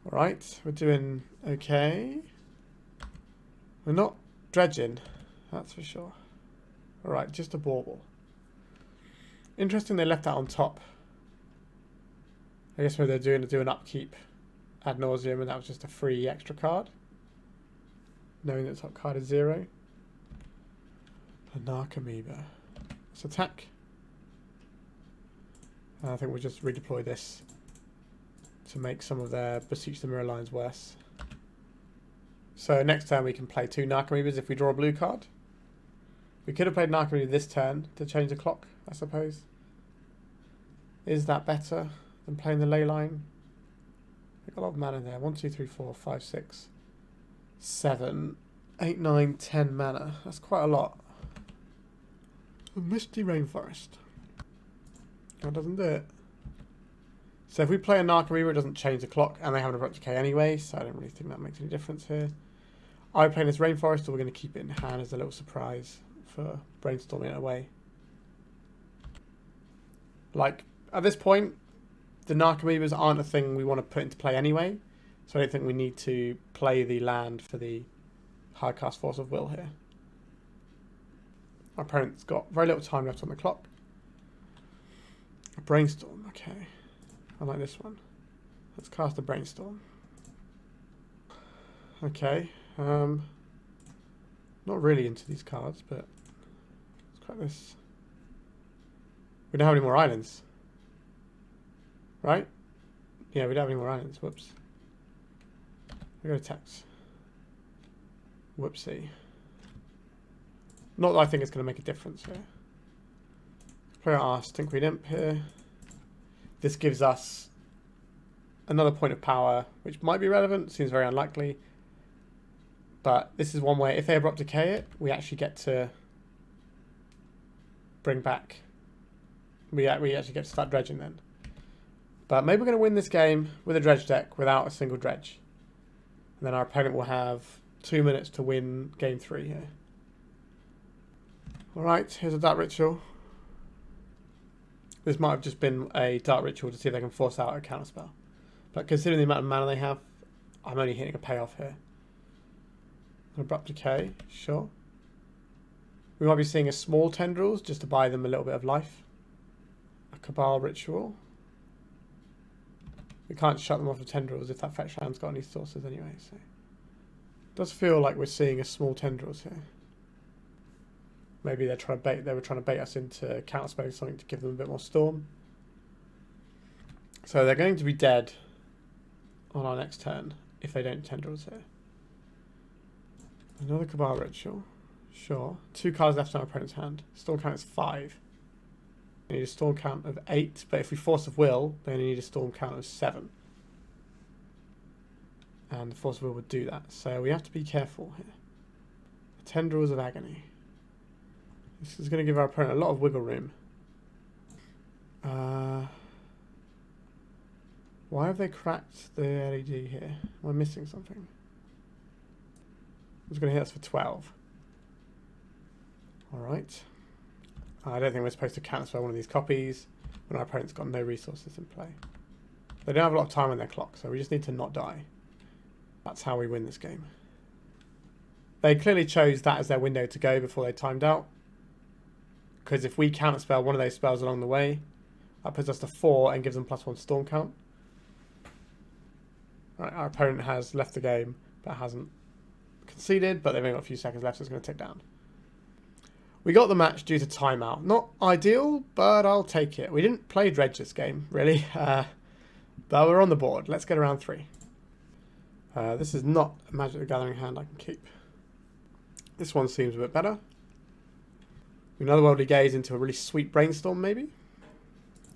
Alright, we're doing okay. We're not dredging, that's for sure. Alright, just a bauble. Interesting they left that on top. I guess what they're doing is do an upkeep Ad Nauseam, and that was just a free extra card. Knowing that the top card is 0. A Narcomoeba. Let's attack. And I think we'll just redeploy this to make some of their Beseech the Mirror lines worse. So next turn we can play 2 Narcomoebas if we draw a blue card. We could have played Narcomoeba this turn to change the clock, I suppose. Is that better than playing the Leyline? We've got a lot of mana there. 1, 2, 3, 4, 5, 6, 7, 8, 9, 10 mana. That's quite a lot. A Misty Rainforest. That doesn't do it. So if we play a Narcomoeba, it doesn't change the clock, and they have an abrupt decay anyway, so I don't really think that makes any difference here. Are we playing this Rainforest, or we're going to keep it in hand as a little surprise for brainstorming it away? Like, at this point, the Narcomoebas aren't a thing we want to put into play anyway, so I don't think we need to play the land for the hard-cast Force of Will here. Our opponent's got very little time left on the clock. A Brainstorm, okay. I like this one. Let's cast a Brainstorm. Okay. Not really into these cards, but let's crack this. We don't have any more islands. Right? Yeah, we don't have any more islands. Whoops. We go to text. Whoopsie. Not that I think it's going to make a difference here. Play our Stinkweed Imp here. This gives us another point of power, which might be relevant. Seems very unlikely. But this is one way, if they abrupt decay it, we actually get to bring back. We actually get to start dredging then. But maybe we're going to win this game with a dredge deck without a single dredge. And then our opponent will have 2 minutes to win game 3 here. Alright, here's a Dark Ritual. This might have just been a Dark Ritual to see if they can force out a counterspell. But considering the amount of mana they have, I'm only hitting a payoff here. An Abrupt Decay, sure. We might be seeing a small Tendrils just to buy them a little bit of life. A Cabal Ritual. We can't shut them off of Tendrils if that fetch land's got any sources anyway. So it does feel like we're seeing a small Tendrils here. Maybe they're trying to bait. They were trying to bait us into counterspelling something to give them a bit more storm. So they're going to be dead on our next turn if they don't Tendrils here. Another Cabal Ritual. Sure. 2 cards left in our opponent's hand. Storm count is 5. They need a storm count of 8, but if we Force of Will, they only need a storm count of 7. And the Force of Will would do that. So we have to be careful here. The Tendrils of Agony. This is going to give our opponent a lot of wiggle room. Why have they cracked the LED here? Am I missing something? It's going to hit us for 12. Alright. I don't think we're supposed to counterspell one of these copies when our opponent's got no resources in play. They don't have a lot of time on their clock, so we just need to not die. That's how we win this game. They clearly chose that as their window to go before they timed out. Because if we counterspell one of those spells along the way, that puts us to 4 and gives them +1 storm count. Right, our opponent has left the game, but hasn't conceded, but they've only got a few seconds left, so it's going to tick down. We got the match due to timeout. Not ideal, but I'll take it. We didn't play Dredge this game, really. But we're on the board. Let's get around 3. This is not a Magic the Gathering hand I can keep. This one seems a bit better. Otherworldly Gaze into a really sweet Brainstorm, maybe.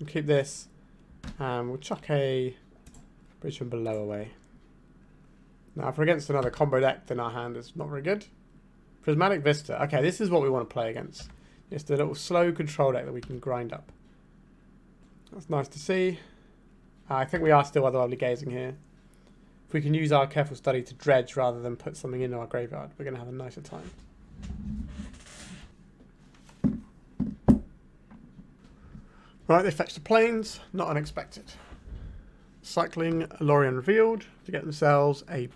We'll keep this. And we'll chuck a Bridge from Below away. Now, if we're against another combo deck, then our hand is not very good. Prismatic Vista. Okay, this is what we want to play against. Just a little slow control deck that we can grind up. That's nice to see. I think we are still Otherworldly Gazing here. If we can use our Careful Study to dredge rather than put something in our graveyard, we're going to have a nicer time. Right, they fetched the plains, not unexpected. Cycling Lorien Revealed to get themselves a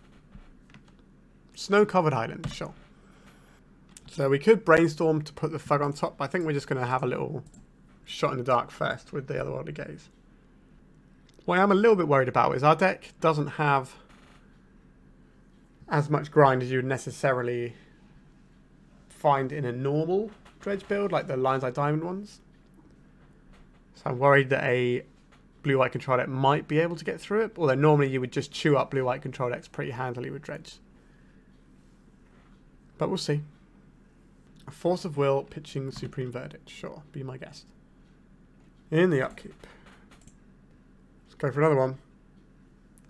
snow-covered island, sure. So we could Brainstorm to put the Thug on top, but I think we're just going to have a little shot in the dark first with the Otherworldly Gaze. What I am a little bit worried about is our deck doesn't have as much grind as you would necessarily find in a normal dredge build, like the Lion's Eye Diamond ones. So I'm worried that a blue-white control deck might be able to get through it, although normally you would just chew up blue-white control decks pretty handily with dredge. But we'll see. A Force of Will pitching Supreme Verdict, sure, be my guest. In the upkeep. Let's go for another one.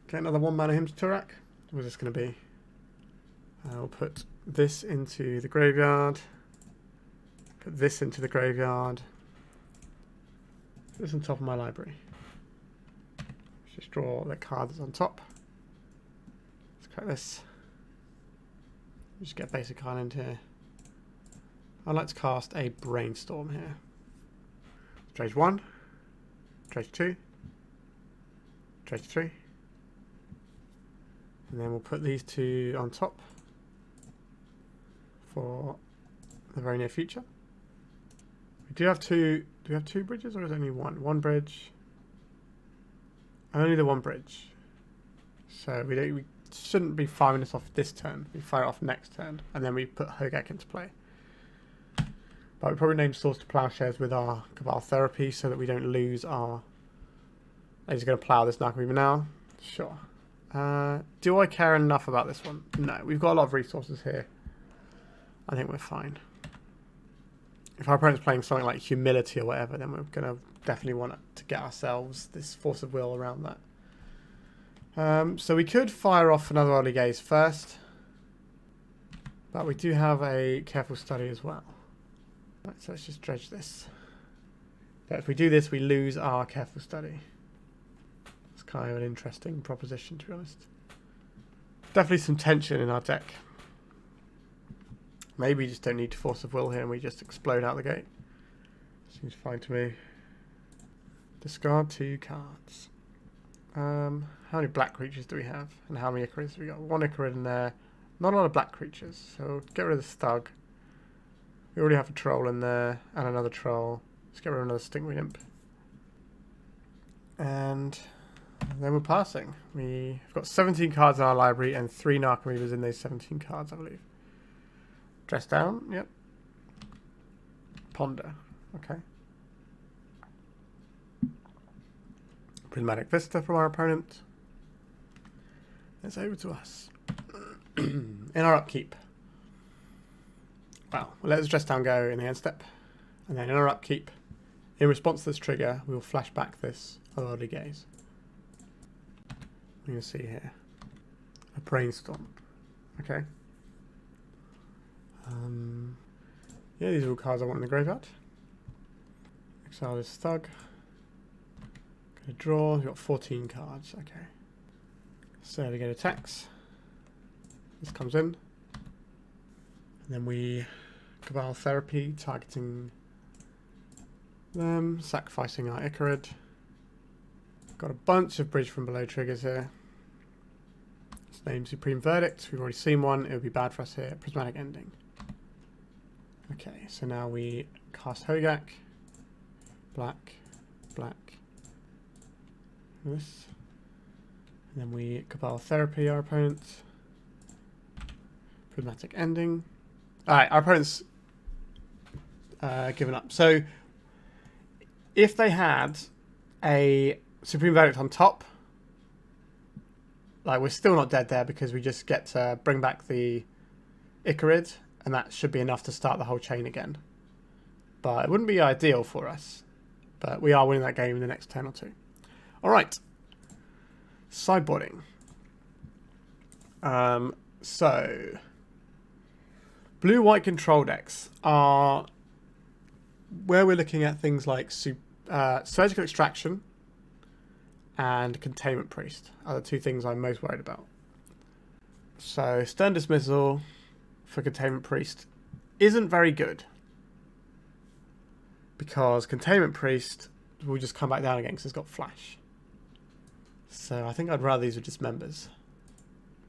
Get another 1-mana Hymn to Turak. What's this going to be? I'll put this into the graveyard. Put this into the graveyard. Put this on top of my library. Let's just draw the card that's on top. Let's crack this. Just get a basic island here. I'd like to cast a Brainstorm here. Dredge 1. Dredge 2. Dredge 3. And then we'll put these two on top for the very near future. We do have two. Do we have 2 bridges or is it only one? One bridge. Only the one bridge. So we shouldn't be firing this off this turn. We fire it off next turn, and then we put Hogaak into play. But we probably name Swords to Plowshares with our Cabal Therapy so that we don't lose our... I'm just going to plow this Narcomoeba now. Sure. Do I care enough about this one? No, we've got a lot of resources here. I think we're fine. If our opponent's playing something like Humility or whatever, then we're going to definitely want to get ourselves this Force of Will around that. So we could fire off another Otherworldly Gaze first. But we do have a Careful Study as well. Right, so let's just dredge this. But if we do this, we lose our Careful Study. It's kind of an interesting proposition, to be honest. Definitely some tension in our deck. Maybe we just don't need to Force of Will here and we just explode out the gate. Seems fine to me. Discard 2 cards. How many black creatures do we have? And how many Ichorids do we got? 1 Ichorid in there. Not a lot of black creatures, so get rid of the Thug. We already have a troll in there, and another troll. Let's get rid of another Stinkweed Imp. And then we're passing. We've got 17 cards in our library, and 3 Narcomoebas in those 17 cards, I believe. Dress down, yep. Ponder, okay. Prismatic Vista from our opponent. It's over to us. In our upkeep. Well, we'll let the dress down go in the end step. And then in our upkeep, in response to this trigger, we will flash back this Otherworldly Gaze. You can see here. A Brainstorm. Okay. Yeah, these are all cards I want in the graveyard. Exile this Thug. Gonna draw. We've got 14 cards. Okay. So we get attacks. This comes in. And then we Cabal Therapy, targeting them, sacrificing our Ichorid. Got a bunch of Bridge from Below triggers here. It's named Supreme Verdict. We've already seen one. It would be bad for us here. Prismatic Ending. Okay, so now we cast Hogaak. Black, black. This. And then we Cabal Therapy our opponent. Prismatic Ending. Alright, our opponent's given up. So, if they had a Supreme Verdict on top, like, we're still not dead there because we just get to bring back the Ichorid, and that should be enough to start the whole chain again. But it wouldn't be ideal for us. But we are winning that game in the next turn or two. Alright. Sideboarding. So, blue-white control decks are where we're looking at things like Surgical Extraction and Containment Priest are the 2 things I'm most worried about. So Stern Dismissal for Containment Priest isn't very good. Because Containment Priest will just come back down again because it's got Flash. So I think I'd rather these were just members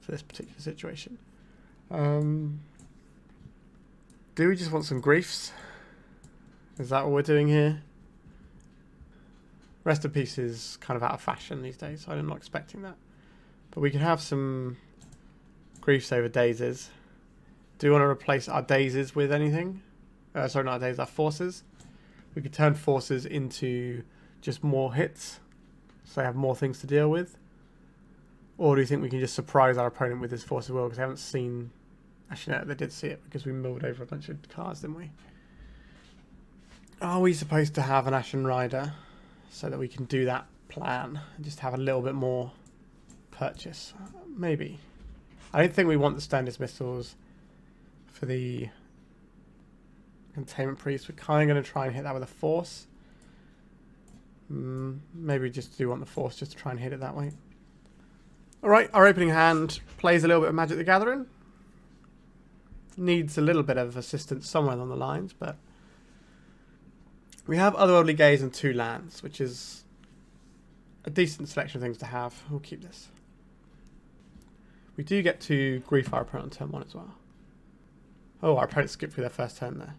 for this particular situation. Do we just want some griefs? Is that what we're doing here? Rest of Peace is kind of out of fashion these days, so I'm not expecting that. But we can have some griefs over Dazes. Do we want to replace our Dazes with anything? Sorry, not our Dazes, our forces. We could turn forces into just more hits, so they have more things to deal with. Or do you think we can just surprise our opponent with this Force of Will? Because I haven't seen... Actually, no, they did see it because we milled over a bunch of cards, didn't we? Are we supposed to have an Ashen Rider so that we can do that plan and just have a little bit more purchase? Maybe. I don't think we want the Stern Dismissals for the Containment Priest. We're kind of going to try and hit that with a Force. Maybe we just do want the Force just to try and hit it that way. Alright, our opening hand plays a little bit of Magic the Gathering. Needs a little bit of assistance somewhere along the lines, but we have Otherworldly Gaze and 2 lands, which is a decent selection of things to have. We'll keep this. We do get to grief our opponent on turn 1 as well. Oh, our opponent skipped through their first turn there.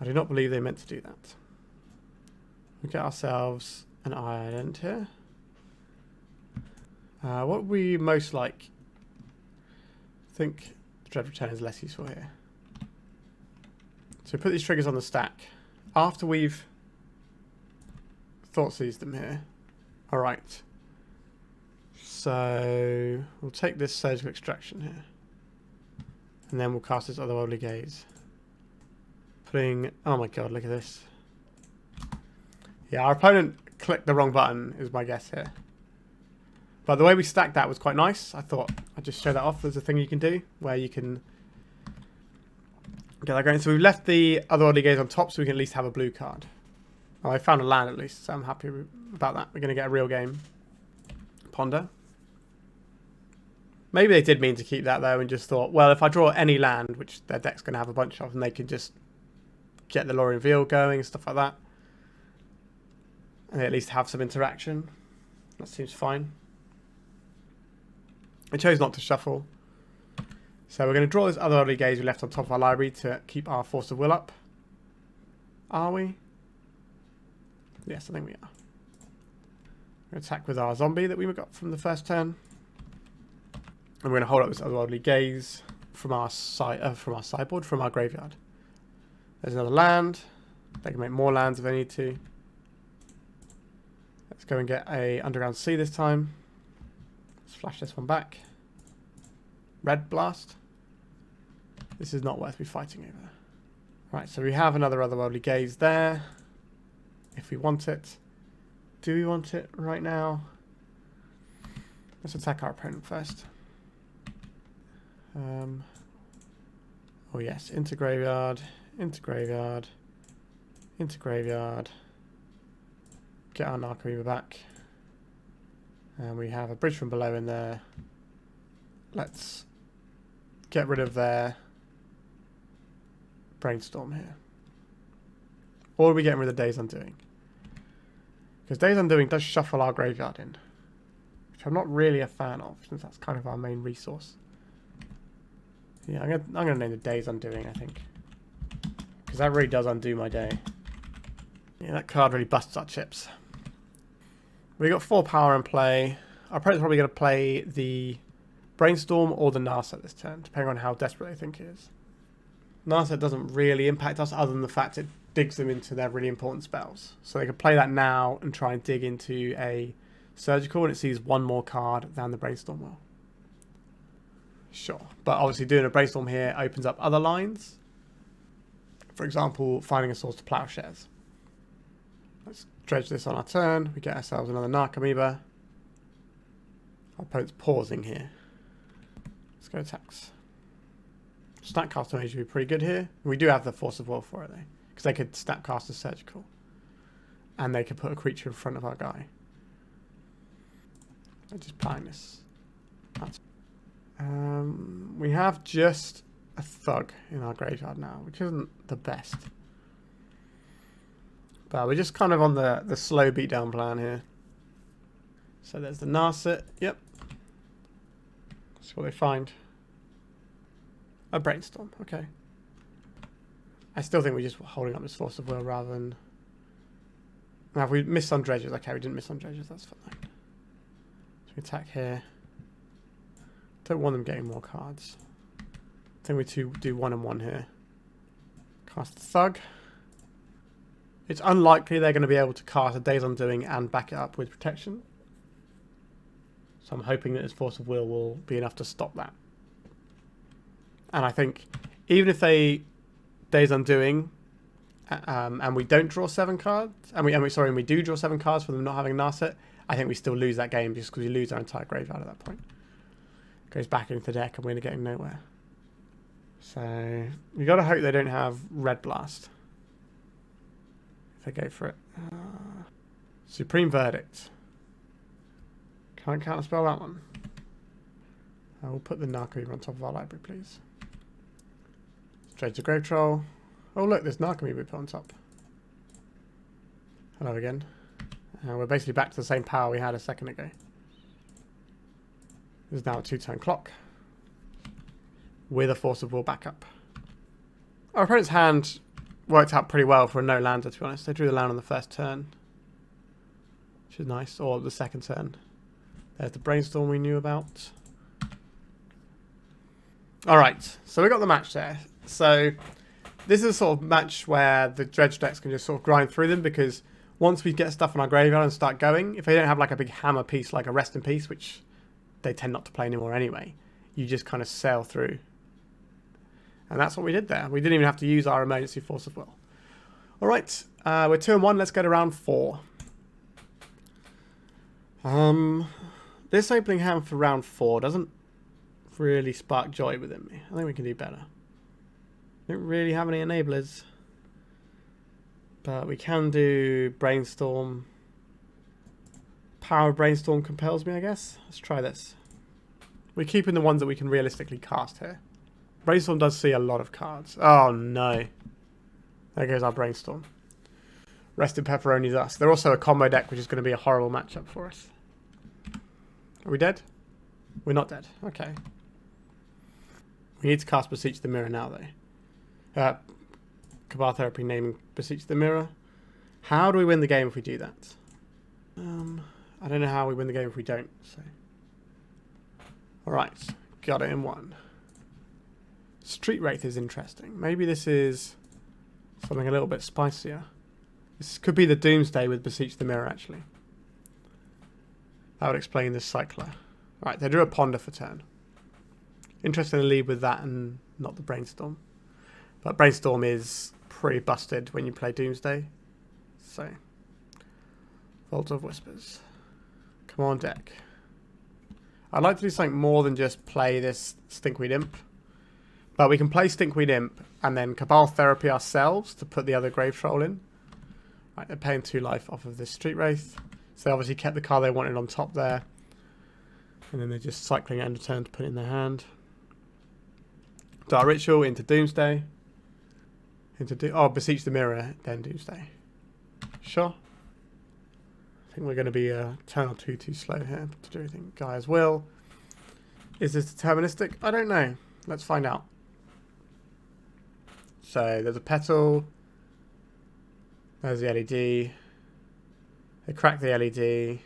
I do not believe they meant to do that. We get ourselves an island here. What would we most like? I think the Dread Return is less useful here. So we put these triggers on the stack. After we've thought seized them here. Alright. So we'll take this Surgical Extraction here. And then we'll cast this Otherworldly Gaze. Putting... Oh my god, look at this. Yeah, our opponent clicked the wrong button, is my guess here. But the way we stacked that was quite nice. I thought I'd just show that off. There's a thing you can do where you can get that going. So we've left the Otherworldly Gaze on top so we can at least have a blue card. Oh, I found a land at least, so I'm happy about that. We're going to get a real game. Ponder. Maybe they did mean to keep that though and just thought, well, if I draw any land, which their deck's going to have a bunch of, and they can just get the Lorien Veil going and stuff like that. And they at least have some interaction. That seems fine. I chose not to shuffle. So we're going to draw this Otherworldly Gaze we left on top of our library to keep our Force of Will up. Are we? Yes, I think we are. We're going to attack with our zombie that we got from the first turn. And we're going to hold up this Otherworldly Gaze from our sideboard, from our graveyard. There's another land. They can make more lands if they need to. Let's go and get a Underground Sea this time. Let's flash this one back. Red Blast. This is not worth me fighting over. Right, so we have another Otherworldly Gaze there. If we want it. Do we want it right now? Let's attack our opponent first. Oh yes, into graveyard, into graveyard, into graveyard. Get our Narcomoeba back. And we have a Bridge from Below in there. Let's get rid of their Brainstorm here. Or are we getting rid of Daze Undoing? Because Daze Undoing does shuffle our graveyard in. Which I'm not really a fan of, since that's kind of our main resource. Yeah, I'm gonna name the Daze Undoing, I think. Because that really does undo my day. Yeah, that card really busts our chips. We got 4 power in play. Our opponent's probably going to play the Brainstorm or the Narset this turn, depending on how desperate they think it is. Narset doesn't really impact us other than the fact it digs them into their really important spells. So they could play that now and try and dig into a Surgical, and it sees 1 more card than the Brainstorm will. Sure. But obviously doing a Brainstorm here opens up other lines. For example, finding a source to Plowshares. Let's dredge this on our turn. We get ourselves another Narcomoeba. Our opponent's pausing here. Let's go attacks. Snapcaster Mage would be pretty good here. We do have the Force of Will for it though. Because they could Snapcast a Surgical. And they could put a creature in front of our guy. I'm just playing this. We have just a Thug in our graveyard now, which isn't the best. But we're just kind of on the slow beatdown plan here. So there's the Narset. Yep. That's what they find. A Brainstorm. Okay. I still think we're just holding up this Force of Will rather than... Now, if we missed on Dredges, okay, we didn't miss on Dredges, that's fine. So we attack here. Don't want them getting more cards. I think we do 1-1 here. Cast the Thug. It's unlikely they're going to be able to cast a Daze Undoing and back it up with protection. So I'm hoping that this Force of will be enough to stop that. And I think even if they Daze Undoing and we don't draw 7 cards, and we do draw 7 cards for them not having Narset, I think we still lose that game just because we lose our entire graveyard at that point. Goes back into the deck and we're getting nowhere. So we got to hope they don't have Red Blast. If they go for it. Supreme Verdict. Can't counterspell that one. I will put the Narcomoeba on top of our library, please. Dredge the Grave-Troll. Oh look, there's Narcomoeba put on top. Hello again. We're basically back to the same power we had a second ago. There's now a 2-turn clock. With a Force of Will backup. Our opponent's hand worked out pretty well for a no-lander, to be honest. They drew the land on the first turn. Which is nice. Or the second turn. There's the Brainstorm we knew about. Alright, so we got the match there. So this is a sort of match where the Dredge decks can just sort of grind through them, because once we get stuff in our graveyard and start going, if they don't have like a big hammer piece like a Rest in Peace, which they tend not to play anymore anyway, you just kind of sail through. And that's what we did there. We didn't even have to use our emergency Force of Will. Alright, we're 2-1, let's go to round 4. This opening hand for round 4 doesn't really spark joy within me. I think we can do better. Don't really have any enablers. But we can do Brainstorm. Power of Brainstorm compels me, I guess. Let's try this. We're keeping the ones that we can realistically cast here. Brainstorm does see a lot of cards. Oh no. There goes our Brainstorm. Rest in Pepperoni's us. They're also a combo deck, which is going to be a horrible matchup for us. Are we dead? We're not dead. Okay. We need to cast Beseech the Mirror now, though. Cabal Therapy naming Beseech the Mirror. How do we win the game if we do that? I don't know how we win the game if we don't. So, alright. Got it in 1. Street Wraith is interesting. Maybe this is something a little bit spicier. This could be the Doomsday with Beseech the Mirror, actually. That would explain this Cycler. Right, they drew a Ponder for turn. Interesting to lead with that and not the Brainstorm. But Brainstorm is pretty busted when you play Doomsday. So, Vault of Whispers. Come on, deck. I'd like to do something more than just play this Stinkweed Imp. But we can play Stinkweed Imp and then Cabal Therapy ourselves to put the other Grave-Troll in. Right, they're paying 2 life off of this Street Wraith. So they obviously kept the card they wanted on top there. And then they're just cycling it end of turn to put it in their hand. Dark Ritual into Doomsday. Beseech the Mirror, then Doomsday. Sure. I think we're going to be a turn or 2 too slow here to do anything. Gaia's Will. Is this deterministic? I don't know. Let's find out. So there's a Petal. There's the LED. They crack the LED.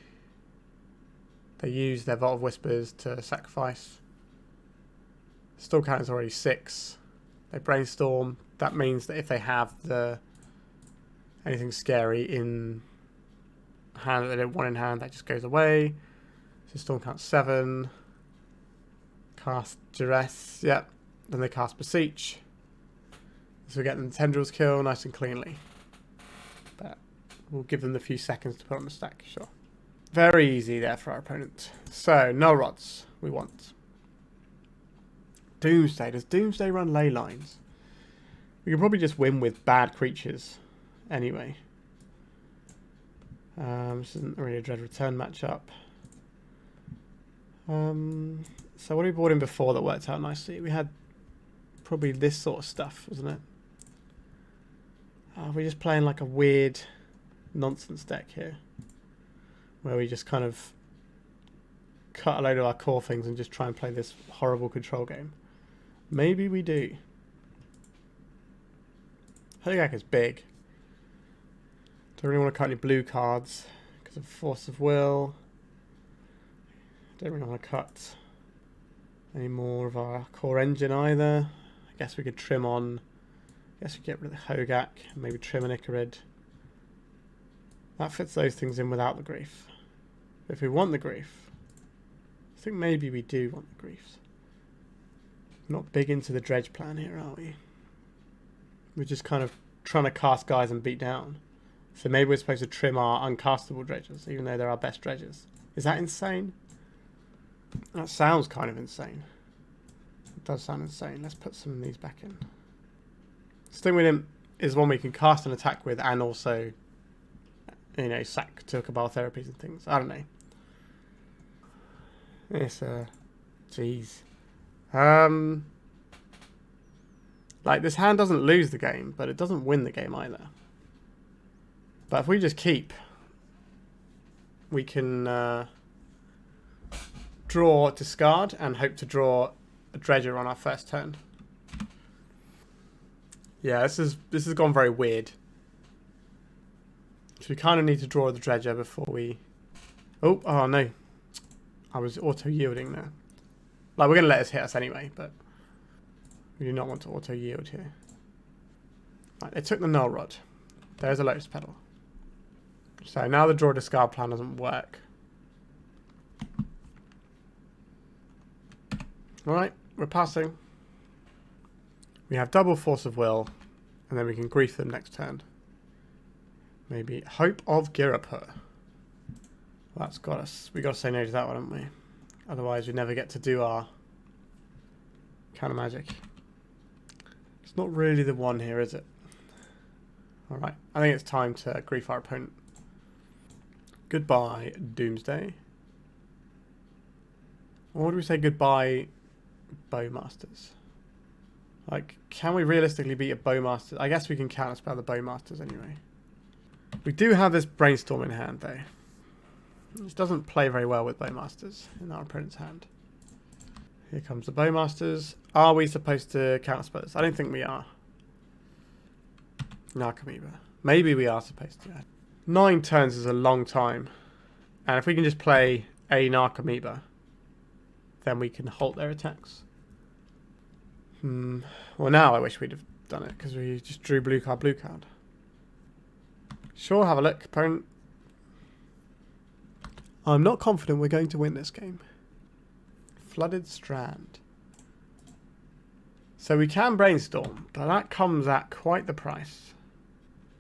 They use their Vault of Whispers to sacrifice. Storm Cannon's already 6. They Brainstorm. That means that if they have anything scary in hand that they don't want in hand, that just goes away. So Storm Cannon 7. Cast Duress. Yep. Then they cast Beseech. So we get them Tendrils kill nice and cleanly. But we'll give them the few seconds to put on the stack, sure. Very easy there for our opponent. So, Null Rods we want. Doomsday. Does Doomsday run Leylines? We can probably just win with bad creatures anyway. This isn't really a Dread Return matchup. So what we brought in before that worked out nicely? We had probably this sort of stuff, wasn't it? We're just playing like a weird nonsense deck here, where we just kind of cut a load of our core things and just try and play this horrible control game. Maybe we do. Hogaak is big. Don't really want to cut any blue cards because of Force of Will. Don't really want to cut any more of our core engine either. I guess we could trim on. I guess we get rid of the Hogaak and maybe trim an Ichorid. That fits those things in without the grief. But if we want the grief, I think maybe we do want the griefs. Not big into the dredge plan here, are we? We're just kind of trying to cast guys and beat down. So maybe we're supposed to trim our uncastable dredges, even though they're our best dredges. Is that insane? That sounds kind of insane. It does sound insane. Let's put some of these back in. Stinkweed Imp is one we can cast an attack with and also, you know, sack to Cabal Therapies and things. I don't know. It's jeez. Like, this hand doesn't lose the game, but it doesn't win the game either. But if we just keep, we can draw, discard, and hope to draw a dredger on our first turn. Yeah, this has gone very weird. So we kind of need to draw the dredger before we... Oh no. I was auto-yielding there. Like, we're going to let this hit us anyway, but we do not want to auto-yield here. Right, they took the Null Rod. There's a Lotus Petal. So now the draw discard plan doesn't work. Alright, we're passing. We have double Force of Will, and then we can grief them next turn. Maybe Hope of Girapur. Well, that's got us. We got to say no to that one, haven't we? Otherwise, we never get to do our counter magic. It's not really the one here, is it? Alright, I think it's time to grief our opponent. Goodbye, Doomsday. Or do we say goodbye, Bowmasters? Like, can we realistically beat a Bowmaster? I guess we can counterspell the Bowmasters anyway. We do have this Brainstorm in hand, though. This doesn't play very well with Bowmasters in our opponent's hand. Here comes the Bowmasters. Are we supposed to counterspell this? I don't think we are. Narcomoeba. Maybe we are supposed to. 9 turns is a long time. And if we can just play a Narcomoeba, then we can halt their attacks. Well, now I wish we'd have done it, because we just drew blue card. Sure, have a look, opponent. I'm not confident we're going to win this game. Flooded Strand. So we can Brainstorm, but that comes at quite the price.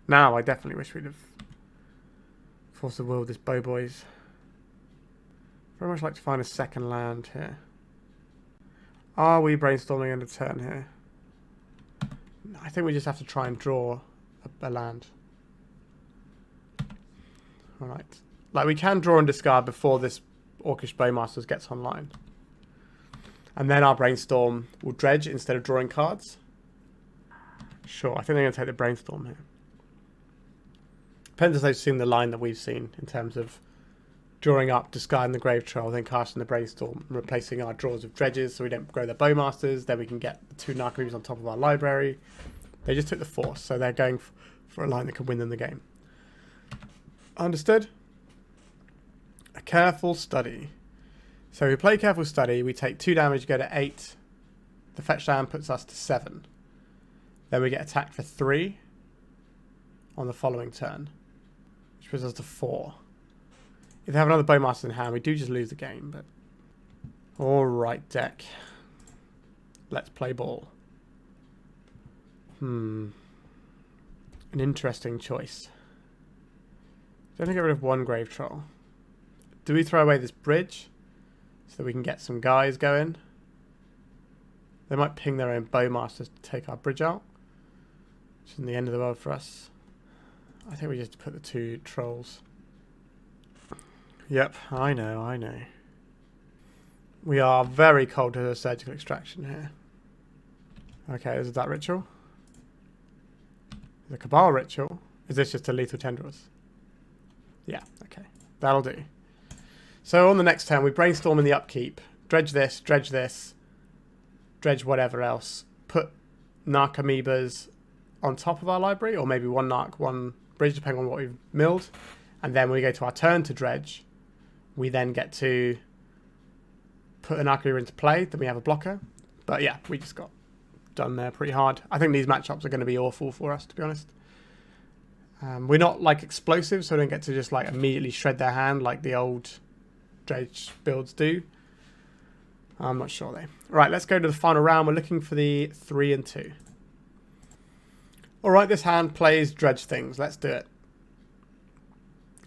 Now I definitely wish we'd have Force of Will this Boys. Very much like to find a second land here. Are we Brainstorming end of turn here? I think we just have to try and draw a land. Alright. Like, we can draw and discard before this Orcish Bowmasters gets online. And then our Brainstorm will dredge instead of drawing cards. Sure, I think they're going to take the Brainstorm here. Depends if they've seen the line that we've seen in terms of drawing up, discarding the Grave-Troll, then casting the Brainstorm, and replacing our draws with dredges so we don't grow the Bowmasters. Then we can get the 2 Narcomoebas on top of our library. They just took the Force, so they're going for a line that can win them the game. Understood? A Careful Study. So we play Careful Study, we take 2 damage, go to 8. The fetch down puts us to 7. Then we get attacked for 3 on the following turn, which puts us to 4. If they have another Bowmaster in hand, we do just lose the game, but... Alright, deck. Let's play ball. An interesting choice. Don't get rid of 1 Grave-Troll. Do we throw away this bridge so that we can get some guys going? They might ping their own Bowmasters to take our bridge out, which isn't the end of the world for us. I think we just put the 2 trolls. Yep, I know. We are very cold to the surgical extraction here. Okay, is that ritual? The Cabal ritual? Is this just a lethal tendrils? Yeah, okay. That'll do. So on the next turn, we brainstorm in the upkeep. Dredge this, dredge whatever else. Put Narcomoebas on top of our library, or maybe one Narc, one bridge, depending on what we've milled. And then when we go to our turn to dredge, we then get to put an Narcomoeba into play, then we have a blocker. But yeah, we just got done there pretty hard. I think these matchups are going to be awful for us, to be honest. We're not like explosive, so we don't get to just like immediately shred their hand like the old Dredge builds do. I'm not sure though. Right, let's go to the final round. We're looking for the 3 and 2. Alright, this hand plays dredge things. Let's do it.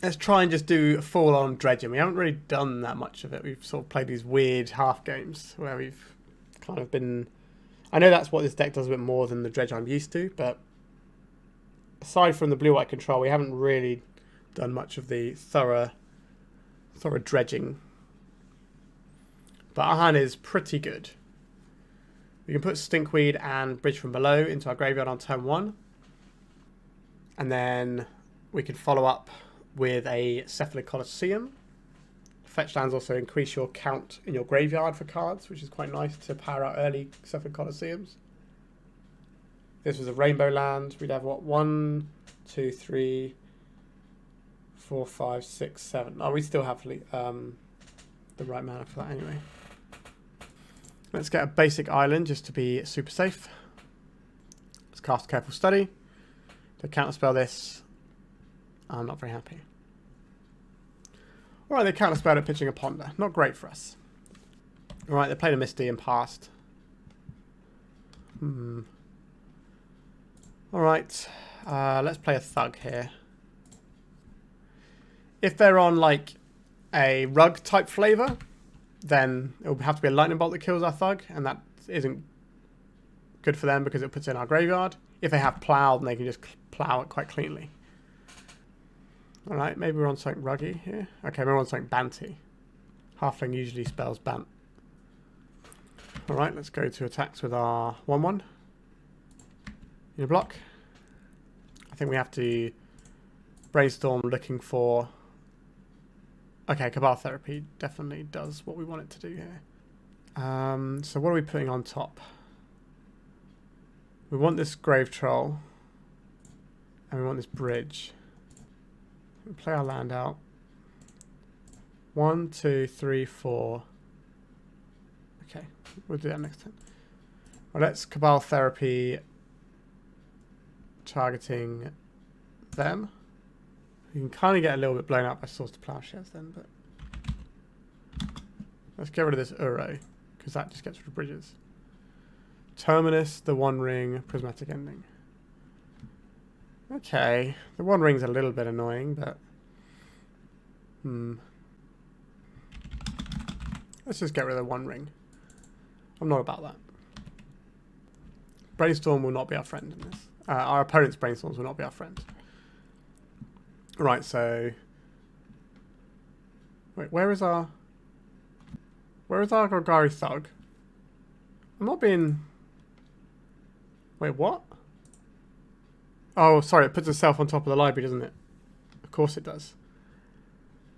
Let's try and just do a full-on dredging. We haven't really done that much of it. We've sort of played these weird half games where we've kind of been... I know that's what this deck does a bit more than the dredge I'm used to, but aside from the blue-white control, we haven't really done much of the thorough dredging. But our hand is pretty good. We can put Stinkweed and Bridge from Below into our graveyard on turn 1. And then we can follow up with a Cephalid Coliseum. Fetch lands also increase your count in your graveyard for cards, which is quite nice to power out early Cephalid Coliseums. If this was a rainbow land, we'd have what? 1, 2, 3, 4, 5, 6, 7. Oh, we still have the right mana for that anyway. Let's get a basic island just to be super safe. Let's cast Careful Study. To counterspell this, I'm not very happy. Alright, they counterspelled it pitching a Ponder. Not great for us. Alright, they played a Misty and passed. Alright, let's play a Thug here. If they're on like a rug type flavour, then it will have to be a lightning bolt that kills our Thug, and that isn't good for them because it puts it in our graveyard. If they have plow, then they can just plow it quite cleanly. Alright, maybe we're on something ruggy here. Okay, we're on something Banty. Halfling usually spells Bant. Alright, let's go to attacks with our 1-1. In a block. I think we have to brainstorm looking for... Okay, Cabal Therapy definitely does what we want it to do here. So what are we putting on top? We want this Grave-Troll. And we want this bridge. We'll play our land out. 1, 2, 3, 4. Okay, we'll do that next time. Well, let's Cabal Therapy targeting them. You can kind of get a little bit blown up by Source to Plowshares then, but let's get rid of this Uro, because that just gets rid of bridges. Terminus, the One Ring, Prismatic Ending. Okay, the One Ring's a little bit annoying, but let's just get rid of the One Ring. I'm not about that. Brainstorm will not be our friend in this. Our opponent's Brainstorms will not be our friend. Right, so... Wait, where is our Golgari Thug? I'm not being... Wait, what? Oh, sorry, it puts itself on top of the library, doesn't it? Of course it does.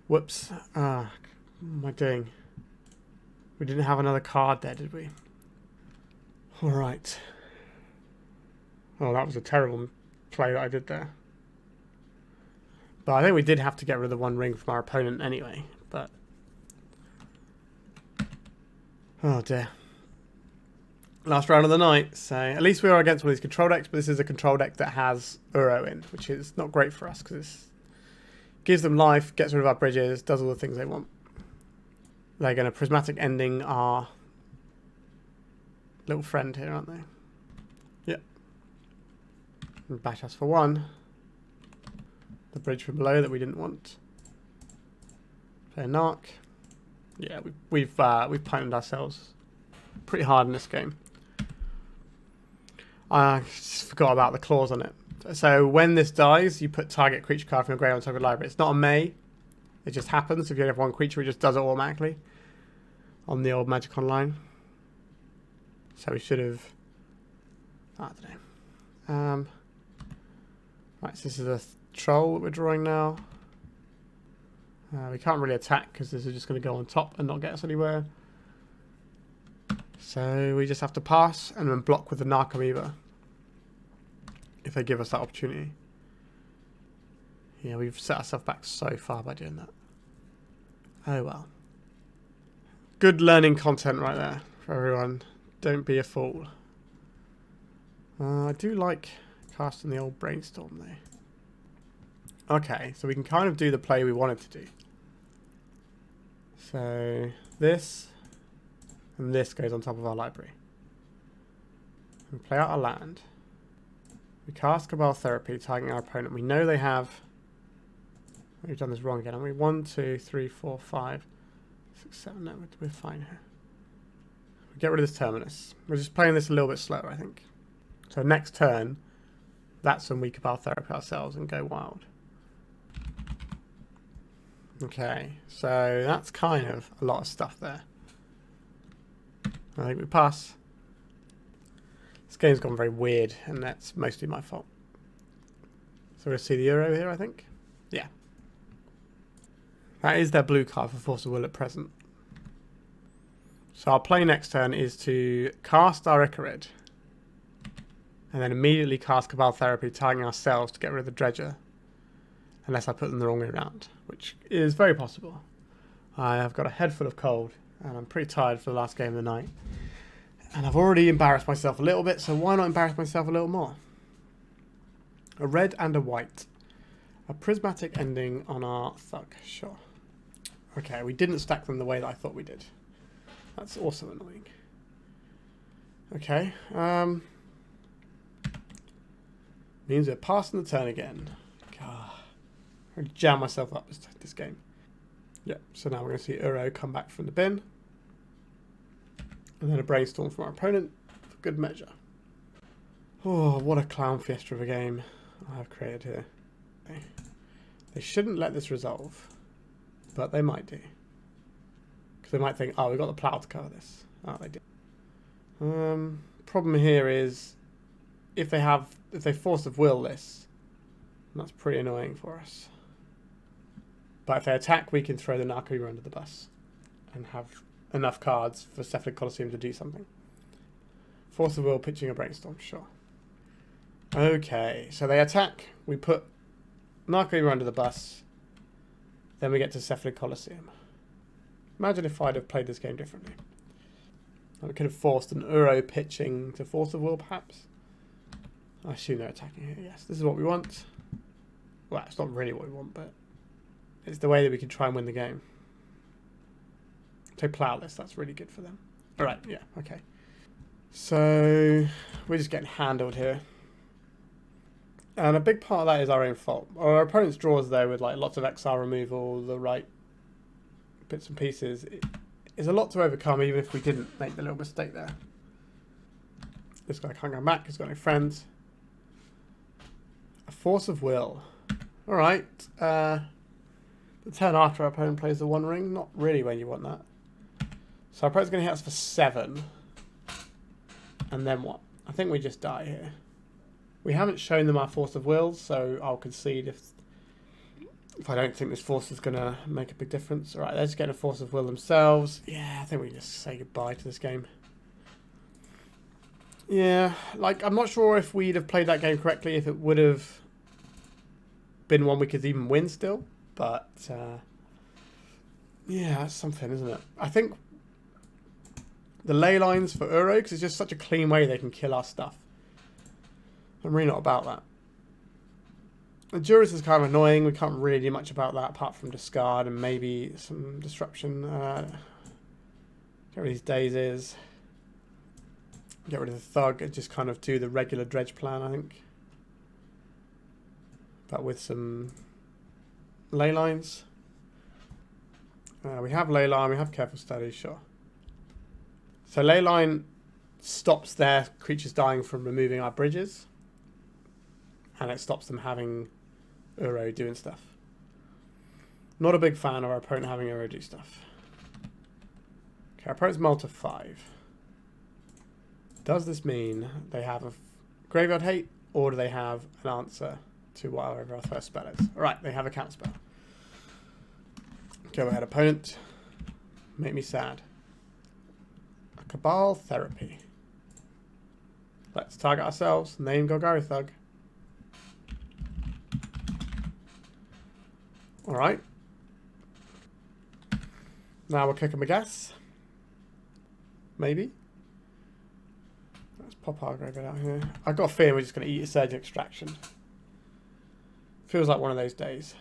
Whoops. What am I doing? We didn't have another card there, did we? Alright. Oh, that was a terrible play that I did there. But I think we did have to get rid of the One Ring from our opponent anyway, but... Oh dear. Last round of the night, so at least we are against one of these control decks, but this is a control deck that has Uro in, which is not great for us, because it gives them life, gets rid of our bridges, does all the things they want. They're going to Prismatic Ending our little friend here, aren't they? Yep. And bash us for 1. The bridge from below that we didn't want. Play a Narc. Yeah, we've punted ourselves pretty hard in this game. I just forgot about the clause on it. So when this dies, you put target creature card from your graveyard on top of your library. It's not a may. It just happens. If you have one creature, it just does it automatically. on the old Magic Online. So we should have... I don't know. Right, so this is a troll that we're drawing now. We can't really attack because this is just going to go on top and not get us anywhere. So we just have to pass and then block with the Narcomoeba if they give us that opportunity. Yeah, we've set ourselves back so far by doing that. Oh well. Good learning content right there for everyone. Don't be a fool. I do like casting the old Brainstorm though. Okay, so we can kind of do the play we wanted to do. So this and this goes on top of our library. We play out our land. We cast Cabal Therapy, targeting our opponent. We know they have... We've done this wrong again, haven't we? 1, 2, 3, 4, 5, 6, 7. No, we're fine here. We get rid of this Terminus. We're just playing this a little bit slower, I think. So next turn, that's when we Cabal Therapy ourselves and go wild. Okay, so that's kind of a lot of stuff there. I think we pass. This game's gone very weird, and that's mostly my fault. So we'll see the Euro here, I think. Yeah. That is their blue card for Force of Will at present. So our play next turn is to cast our Ichorid, and then immediately cast Cabal Therapy, targeting ourselves to get rid of the Dredger. Unless I put them the wrong way around, which is very possible. I have got a head full of cold, and I'm pretty tired for the last game of the night. And I've already embarrassed myself a little bit, so why not embarrass myself a little more? A red and a white. A prismatic ending on our Thug. Sure. Okay, we didn't stack them the way that I thought we did. That's also annoying. Okay. Means we're passing the turn again. God. I jam myself up this game. Yeah, so now we're going to see Uro come back from the bin. And then a Brainstorm from our opponent for good measure. Oh, what a clown fiesta of a game I've created here. Okay. They shouldn't let this resolve, but they might do. Because they might think, oh, we've got the plow to cover this. Oh, they did. Problem here is, if they Force of Will this, that's pretty annoying for us. But if they attack, we can throw the Narcomoeba under the bus and have enough cards for Cephalid Coliseum to do something. Force of Will, pitching a Brainstorm, sure. Okay, so they attack. We put Narcomoeba under the bus. Then we get to Cephalid Coliseum. Imagine if I'd have played this game differently. I could have forced an Uro pitching to Force of Will, perhaps. I assume they're attacking here. Yes, this is what we want. Well, it's not really what we want, but it's the way that we can try and win the game. Take Plowless, that's really good for them. Alright, yeah, okay. So, we're just getting handled here. And a big part of that is our own fault. Our opponent's draws, though, with like lots of exile removal, the right bits and pieces, is a lot to overcome, even if we didn't make the little mistake there. This guy can't go back, he's got no friends. A Force of Will. Alright. The turn after our opponent plays the One Ring, not really when you want that. So our opponent's going to hit us for 7. And then what? I think we just die here. We haven't shown them our Force of Will, so I'll concede if I don't think this Force is going to make a big difference. Alright, they're just getting a Force of Will themselves. Yeah, I think we just say goodbye to this game. Yeah, like, I'm not sure if we'd have played that game correctly, if it would have been one we could even win still. But, yeah, that's something, isn't it? I think the ley lines for Uro, because it's just such a clean way they can kill our stuff. I'm really not about that. The Juris is kind of annoying. We can't really do much about that apart from discard and maybe some disruption. Get rid of these Dazes. Get rid of the Thug and just kind of do the regular Dredge plan, I think. But with some ley lines. We have Leyline, we have Careful Study, sure. So Leyline stops their creatures dying from removing our bridges. And it stops them having Uro doing stuff. Not a big fan of our opponent having Uro do stuff. Okay, our opponent's mulled to 5. Does this mean they have a graveyard hate, or do they have an answer to whatever our first spell is? Alright, they have a counterspell. Go ahead, opponent. Make me sad. A Cabal Therapy. Let's target ourselves. Name Golgari Thug. Alright. Now we'll kick him a guess. Maybe. Let's pop our graveyard out here. I've got a feeling we're just going to eat a Surge Extraction. Feels like one of those days.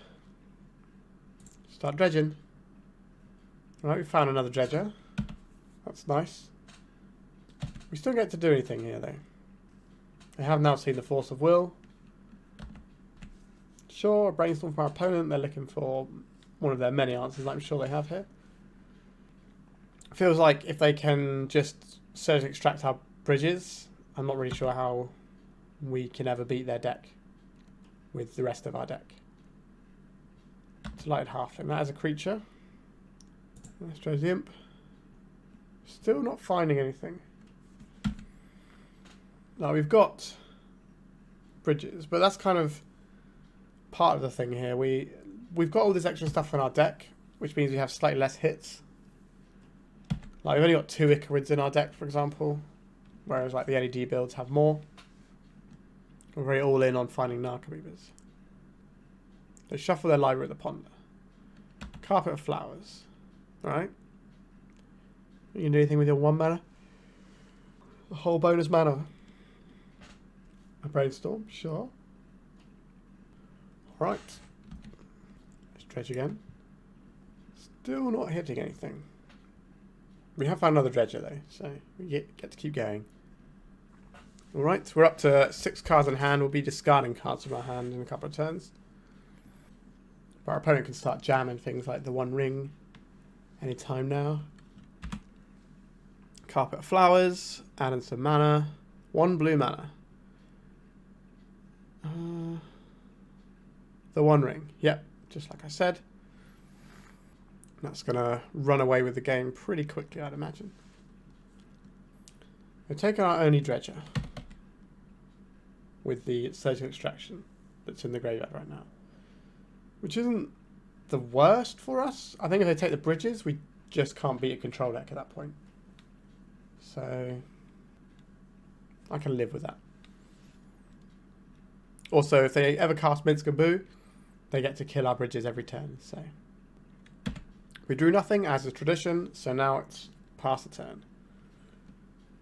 Start dredging. Alright, we found another dredger. That's nice. We still get to do anything here though. They have now seen the Force of Will. Sure, a Brainstorm from our opponent. They're looking for one of their many answers I'm sure they have here. Feels like if they can just Surge Extract our bridges, I'm not really sure how we can ever beat their deck with the rest of our deck. Delighted Halfling. That is a creature. Let's try the Imp. Still not finding anything. Now we've got bridges, but that's kind of part of the thing here. We've got all this extra stuff in our deck, which means we have slightly less hits. Like we've only got 2 Ichorids in our deck, for example, whereas like the LED builds have more. We're very all in on finding Narcomoebas. They shuffle their library at the ponder. Carpet of Flowers. Alright. You can do anything with your 1 mana. A whole bonus mana. A Brainstorm, sure. Alright. Let's dredge again. Still not hitting anything. We have found another dredger though, so we get to keep going. Alright, we're up to 6 cards in hand. We'll be discarding cards from our hand in a couple of turns. But our opponent can start jamming things like the One Ring anytime now. Carpet of Flowers, adding some mana. 1 blue mana. The One Ring, yep, just like I said. That's going to run away with the game pretty quickly, I'd imagine. We're taking our only dredger with the Surgical Extraction that's in the graveyard right now, which isn't the worst for us. I think if they take the bridges, we just can't beat a control deck at that point. So I can live with that. Also, if they ever cast Minskaboo, they get to kill our bridges every turn. So we drew nothing as a tradition, so now it's pass the turn.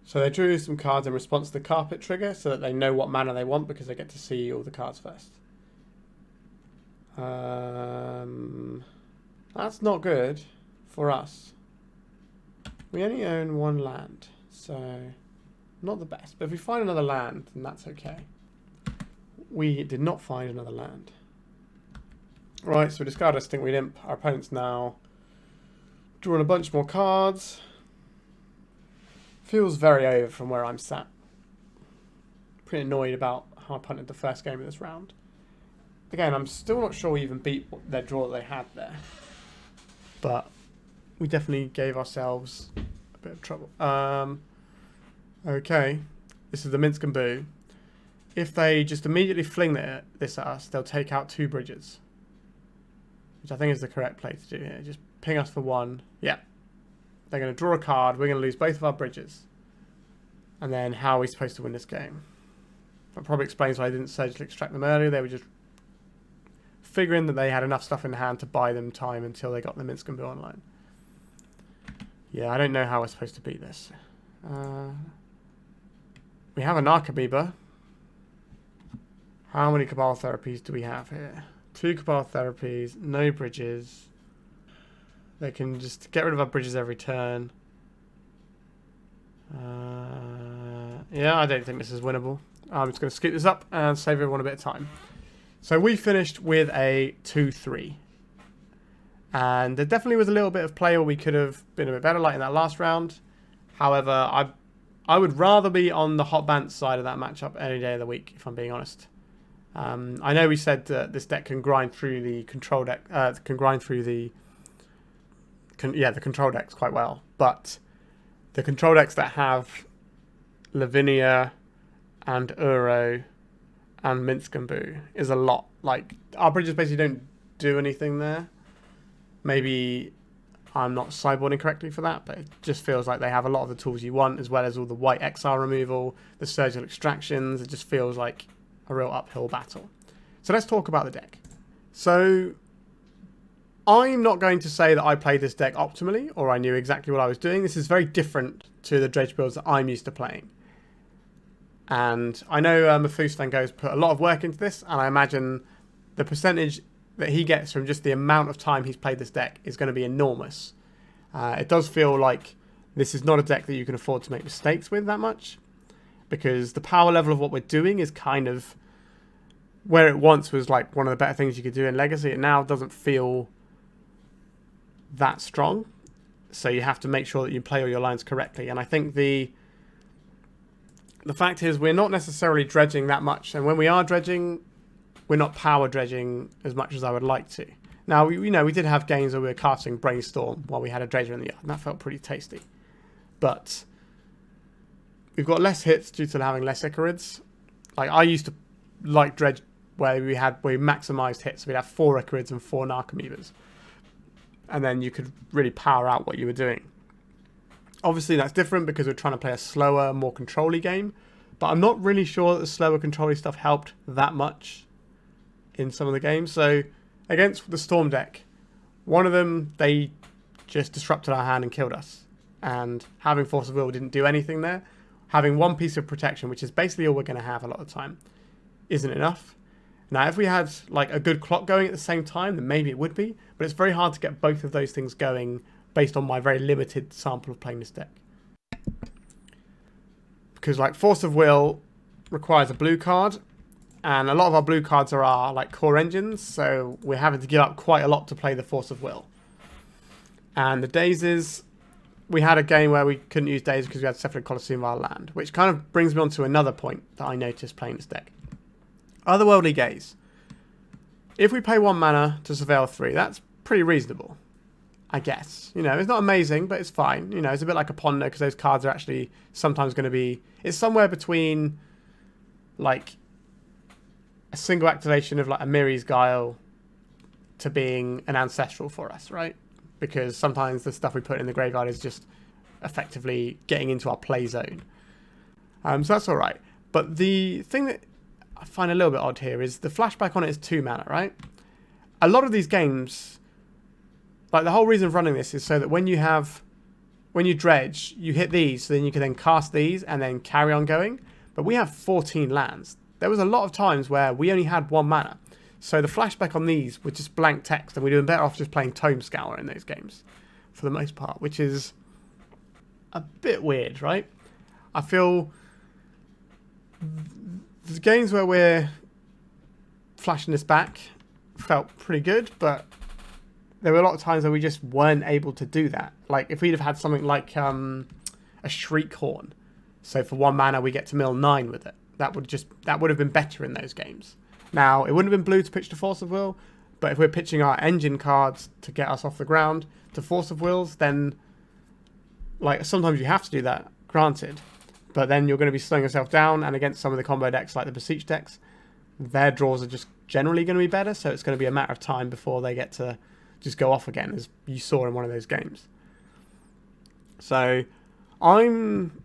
So they drew some cards in response to the carpet trigger so that they know what mana they want because they get to see all the cards first. That's not good for us. We only own 1 land, so not the best. But if we find another land, then that's okay. We did not find another land. Right, so we discarded a Stinkweed Imp. Our opponent's now drawing a bunch more cards. Feels very over from where I'm sat. Pretty annoyed about how I punted the first game of this round. Again, I'm still not sure we even beat their draw that they had there. But we definitely gave ourselves a bit of trouble. Okay, this is the Minskaboo. If they just immediately fling this at us, they'll take out 2 bridges. Which I think is the correct play to do here. Just ping us for 1. Yeah. They're going to draw a card. We're going to lose both of our bridges. And then how are we supposed to win this game? That probably explains why I didn't surgically extract them earlier. They were just figuring that they had enough stuff in hand to buy them time until they got the Minskaboo online. Yeah, I don't know how we're supposed to beat this. We have a Narcomoeba. How many Cabal Therapies do we have here? 2 Cabal Therapies, no bridges. They can just get rid of our bridges every turn. Yeah, I don't think this is winnable. I'm just going to scoot this up and save everyone a bit of time. So we finished with a 2-3. And there definitely was a little bit of play where we could have been a bit better, like in that last round. However, I would rather be on the Hot Bants side of that matchup any day of the week, if I'm being honest. I know we said that this deck can grind through the control deck, the control decks quite well, but the control decks that have Lavinia and Uro and Minskambu is a lot. Like, our bridges basically don't do anything there. Maybe I'm not sideboarding correctly for that, but it just feels like they have a lot of the tools you want, as well as all the white exile removal, the surgical extractions. It just feels like a real uphill battle. So let's talk about the deck. So I'm not going to say that I played this deck optimally or I knew exactly what I was doing. This is very different to the Dredge builds that I'm used to playing. And I know MahFuzVanGogh's put a lot of work into this, and I imagine the percentage that he gets from just the amount of time he's played this deck is going to be enormous. It does feel like this is not a deck that you can afford to make mistakes with that much, because the power level of what we're doing is kind of where it once was like one of the better things you could do in Legacy. It now doesn't feel that strong, so you have to make sure that you play all your lines correctly. And I think the fact is we're not necessarily dredging that much, and when we are dredging, we're not power dredging as much as I would like to. Now, we did have games where we were casting Brainstorm while we had a dredger in the yard, and that felt pretty tasty. But we've got less hits due to having less Ichorids. Like, I used to like Dredge where we maximized hits. We'd have 4 Ichorids and 4 Narcomoebas, and then you could really power out what you were doing. Obviously, that's different because we're trying to play a slower, more control-y game, but I'm not really sure that the slower, control-y stuff helped that much in some of the games. So, against the Storm deck, one of them, they just disrupted our hand and killed us. And having Force of Will didn't do anything there. Having one piece of protection, which is basically all we're going to have a lot of the time, isn't enough. Now, if we had like a good clock going at the same time, then maybe it would be. But it's very hard to get both of those things going based on my very limited sample of playing this deck. Because like Force of Will requires a blue card, and a lot of our blue cards are our like core engines, so we're having to give up quite a lot to play the Force of Will. And the Dazes, we had a game where we couldn't use Daze because we had Cephalid Coliseum of our land, which kind of brings me on to another point that I noticed playing this deck. Otherworldly Gaze. If we pay 1 mana to surveil 3, that's pretty reasonable, I guess. It's not amazing, but it's fine. It's a bit like a Ponder, because those cards are actually sometimes going to be... It's somewhere between, like, a single activation of, like, a Miri's Guile to being an Ancestral for us, right? Because sometimes the stuff we put in the graveyard is just effectively getting into our play zone. So that's all right. But the thing that I find a little bit odd here is the flashback on it is 2 mana, right? A lot of these games, like the whole reason of running this is so that when you dredge, you hit these, so then you can then cast these and then carry on going. But we have 14 lands. There was a lot of times where we only had 1 mana. So the flashback on these were just blank text, and we're doing better off just playing Tome Scour in those games for the most part, which is a bit weird, right? I feel the games where we're flashing this back felt pretty good, but there were a lot of times where we just weren't able to do that. Like if we'd have had something like a Shriek Horn, so for 1 mana we get to mill 9 with it. That would have been better in those games. Now it wouldn't have been blue to pitch to Force of Will, but if we're pitching our engine cards to get us off the ground to Force of Wills, then like sometimes you have to do that, granted. But then you're going to be slowing yourself down, and against some of the combo decks like the Beseech decks, their draws are just generally going to be better, so it's going to be a matter of time before they get to just go off again, as you saw in one of those games. So I'm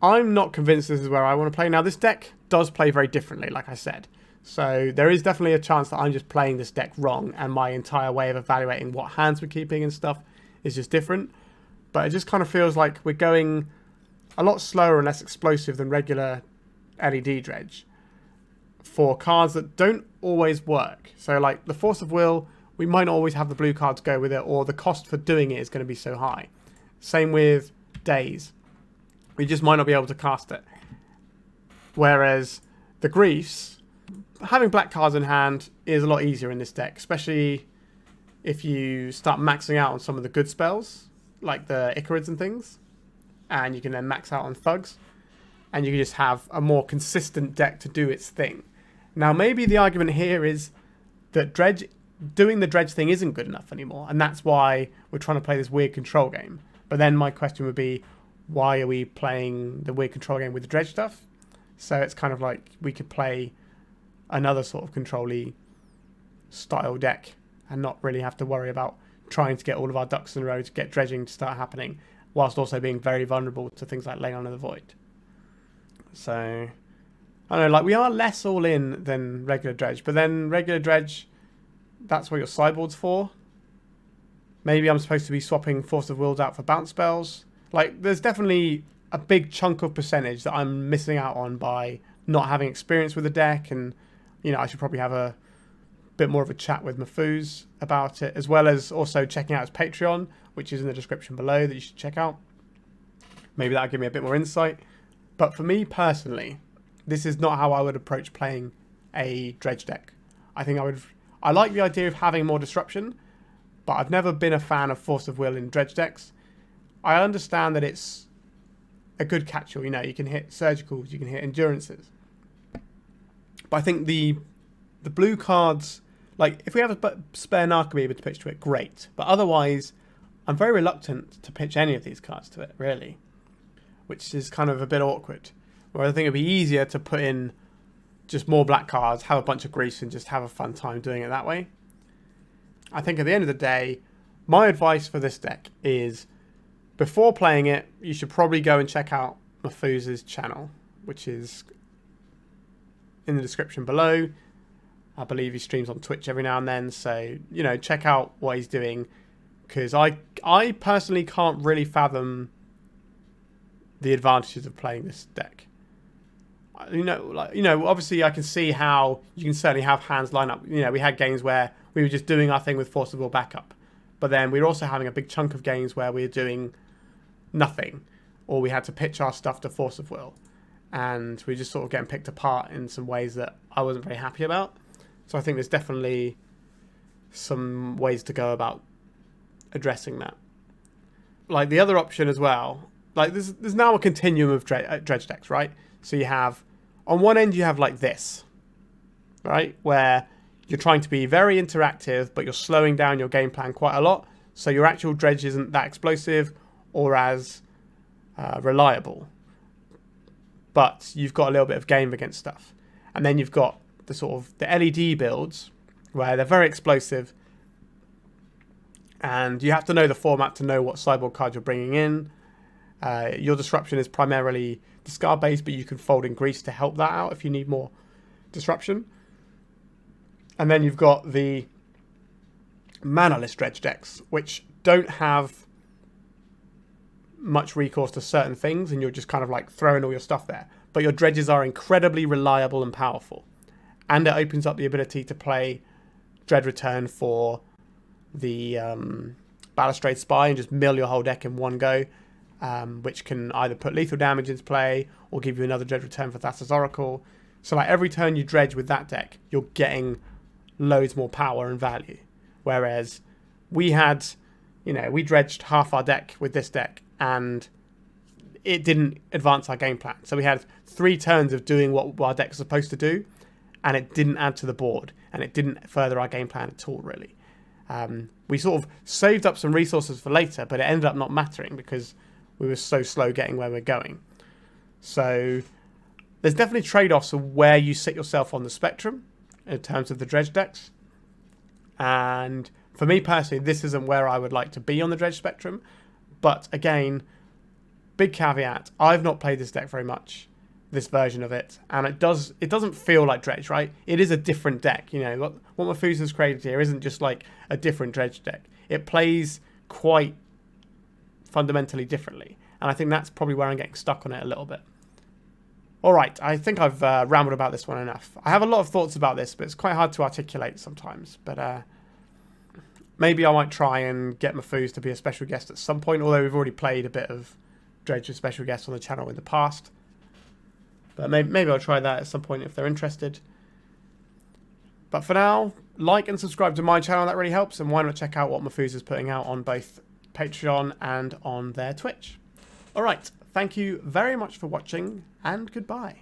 not convinced this is where I want to play. Now this deck does play very differently, like I said. So there is definitely a chance that I'm just playing this deck wrong, and my entire way of evaluating what hands we're keeping and stuff is just different. But it just kind of feels like we're going a lot slower and less explosive than regular LED Dredge for cards that don't always work. So like the Force of Will, we might not always have the blue cards go with it, or the cost for doing it is going to be so high. Same with Daze. We just might not be able to cast it. Whereas the Griefs, having black cards in hand is a lot easier in this deck, especially if you start maxing out on some of the good spells, like the Ichorids and things, and you can then max out on Thugs, and you can just have a more consistent deck to do its thing. Now, maybe the argument here is that doing the Dredge thing isn't good enough anymore, and that's why we're trying to play this weird control game. But then my question would be, why are we playing the weird control game with the Dredge stuff? So it's kind of like we could play another sort of control-y style deck and not really have to worry about trying to get all of our ducks in a row to get dredging to start happening, whilst also being very vulnerable to things like Leyline of the Void. So, I don't know, like we are less all in than regular Dredge, but then regular Dredge, that's what your sideboard's for. Maybe I'm supposed to be swapping Force of Wills out for bounce spells. Like, there's definitely a big chunk of percentage that I'm missing out on by not having experience with the deck, and, you know, I should probably have a bit more of a chat with MahFuz about it, as well as also checking out his Patreon, which is in the description below, that you should check out. Maybe that'll give me a bit more insight. But for me personally, this is not how I would approach playing a Dredge deck. I like the idea of having more disruption, but I've never been a fan of Force of Will in Dredge decks. I understand that it's a good catch-all, you know, you can hit surgicals, you can hit endurances. But I think the blue cards, like, if we have a spare Narcomoeba to pitch to it, great. But otherwise, I'm very reluctant to pitch any of these cards to it, really. Which is kind of a bit awkward. Where I think it'd be easier to put in just more black cards, have a bunch of grease, and just have a fun time doing it that way. I think at the end of the day, my advice for this deck is, before playing it, you should probably go and check out MahFuz's channel, which is in the description below. I believe he streams on Twitch every now and then, so, you know, check out what he's doing, because I personally can't really fathom the advantages of playing this deck. You know, obviously I can see how you can certainly have hands line up. You know, we had games where we were just doing our thing with Force of Will backup, but then we were also having a big chunk of games where we were doing nothing, or we had to pitch our stuff to Force of Will, and we were just sort of getting picked apart in some ways that I wasn't very happy about. So I think there's definitely some ways to go about addressing that. Like, the other option as well, like, there's now a continuum of Dredge decks, right? So you have, on one end you have like this, right? Where you're trying to be very interactive, but you're slowing down your game plan quite a lot. So your actual Dredge isn't that explosive or as reliable. But you've got a little bit of game against stuff. And then you've got the sort of the LED builds, where they're very explosive. And you have to know the format to know what sideboard cards you're bringing in. Your disruption is primarily discard based, but you can fold in grease to help that out if you need more disruption. And then you've got the manaless Dredge decks, which don't have much recourse to certain things, and you're just kind of like throwing all your stuff there. But your Dredges are incredibly reliable and powerful. And it opens up the ability to play Dread Return for the Balustrade Spy and just mill your whole deck in one go. Which can either put lethal damage into play or give you another Dredge Return for Thassa's Oracle. So like every turn you dredge with that deck, you're getting loads more power and value. Whereas we had, you know, we dredged half our deck with this deck and it didn't advance our game plan. So we had 3 turns of doing what our deck was supposed to do, and it didn't add to the board, and it didn't further our game plan at all, really. We sort of saved up some resources for later, but it ended up not mattering because we were so slow getting where we're going. So there's definitely trade-offs of where you sit yourself on the spectrum in terms of the Dredge decks. And for me personally, this isn't where I would like to be on the Dredge spectrum. But again, big caveat, I've not played this deck very much, this version of it. And it doesn't feel like Dredge, right? It is a different deck. You know, what MahFuz has created here isn't just like a different Dredge deck. It plays quite fundamentally differently, and I think that's probably where I'm getting stuck on it a little bit. Alright, I think I've rambled about this one enough. I have a lot of thoughts about this, but it's quite hard to articulate sometimes. But maybe I might try and get MahFuz to be a special guest at some point, although we've already played a bit of Dredge as special guests on the channel in the past. But maybe I'll try that at some point if they're interested. But for now, like and subscribe to my channel, that really helps, and why not check out what MahFuz is putting out on both Patreon and on their Twitch. Alright, thank you very much for watching, and goodbye.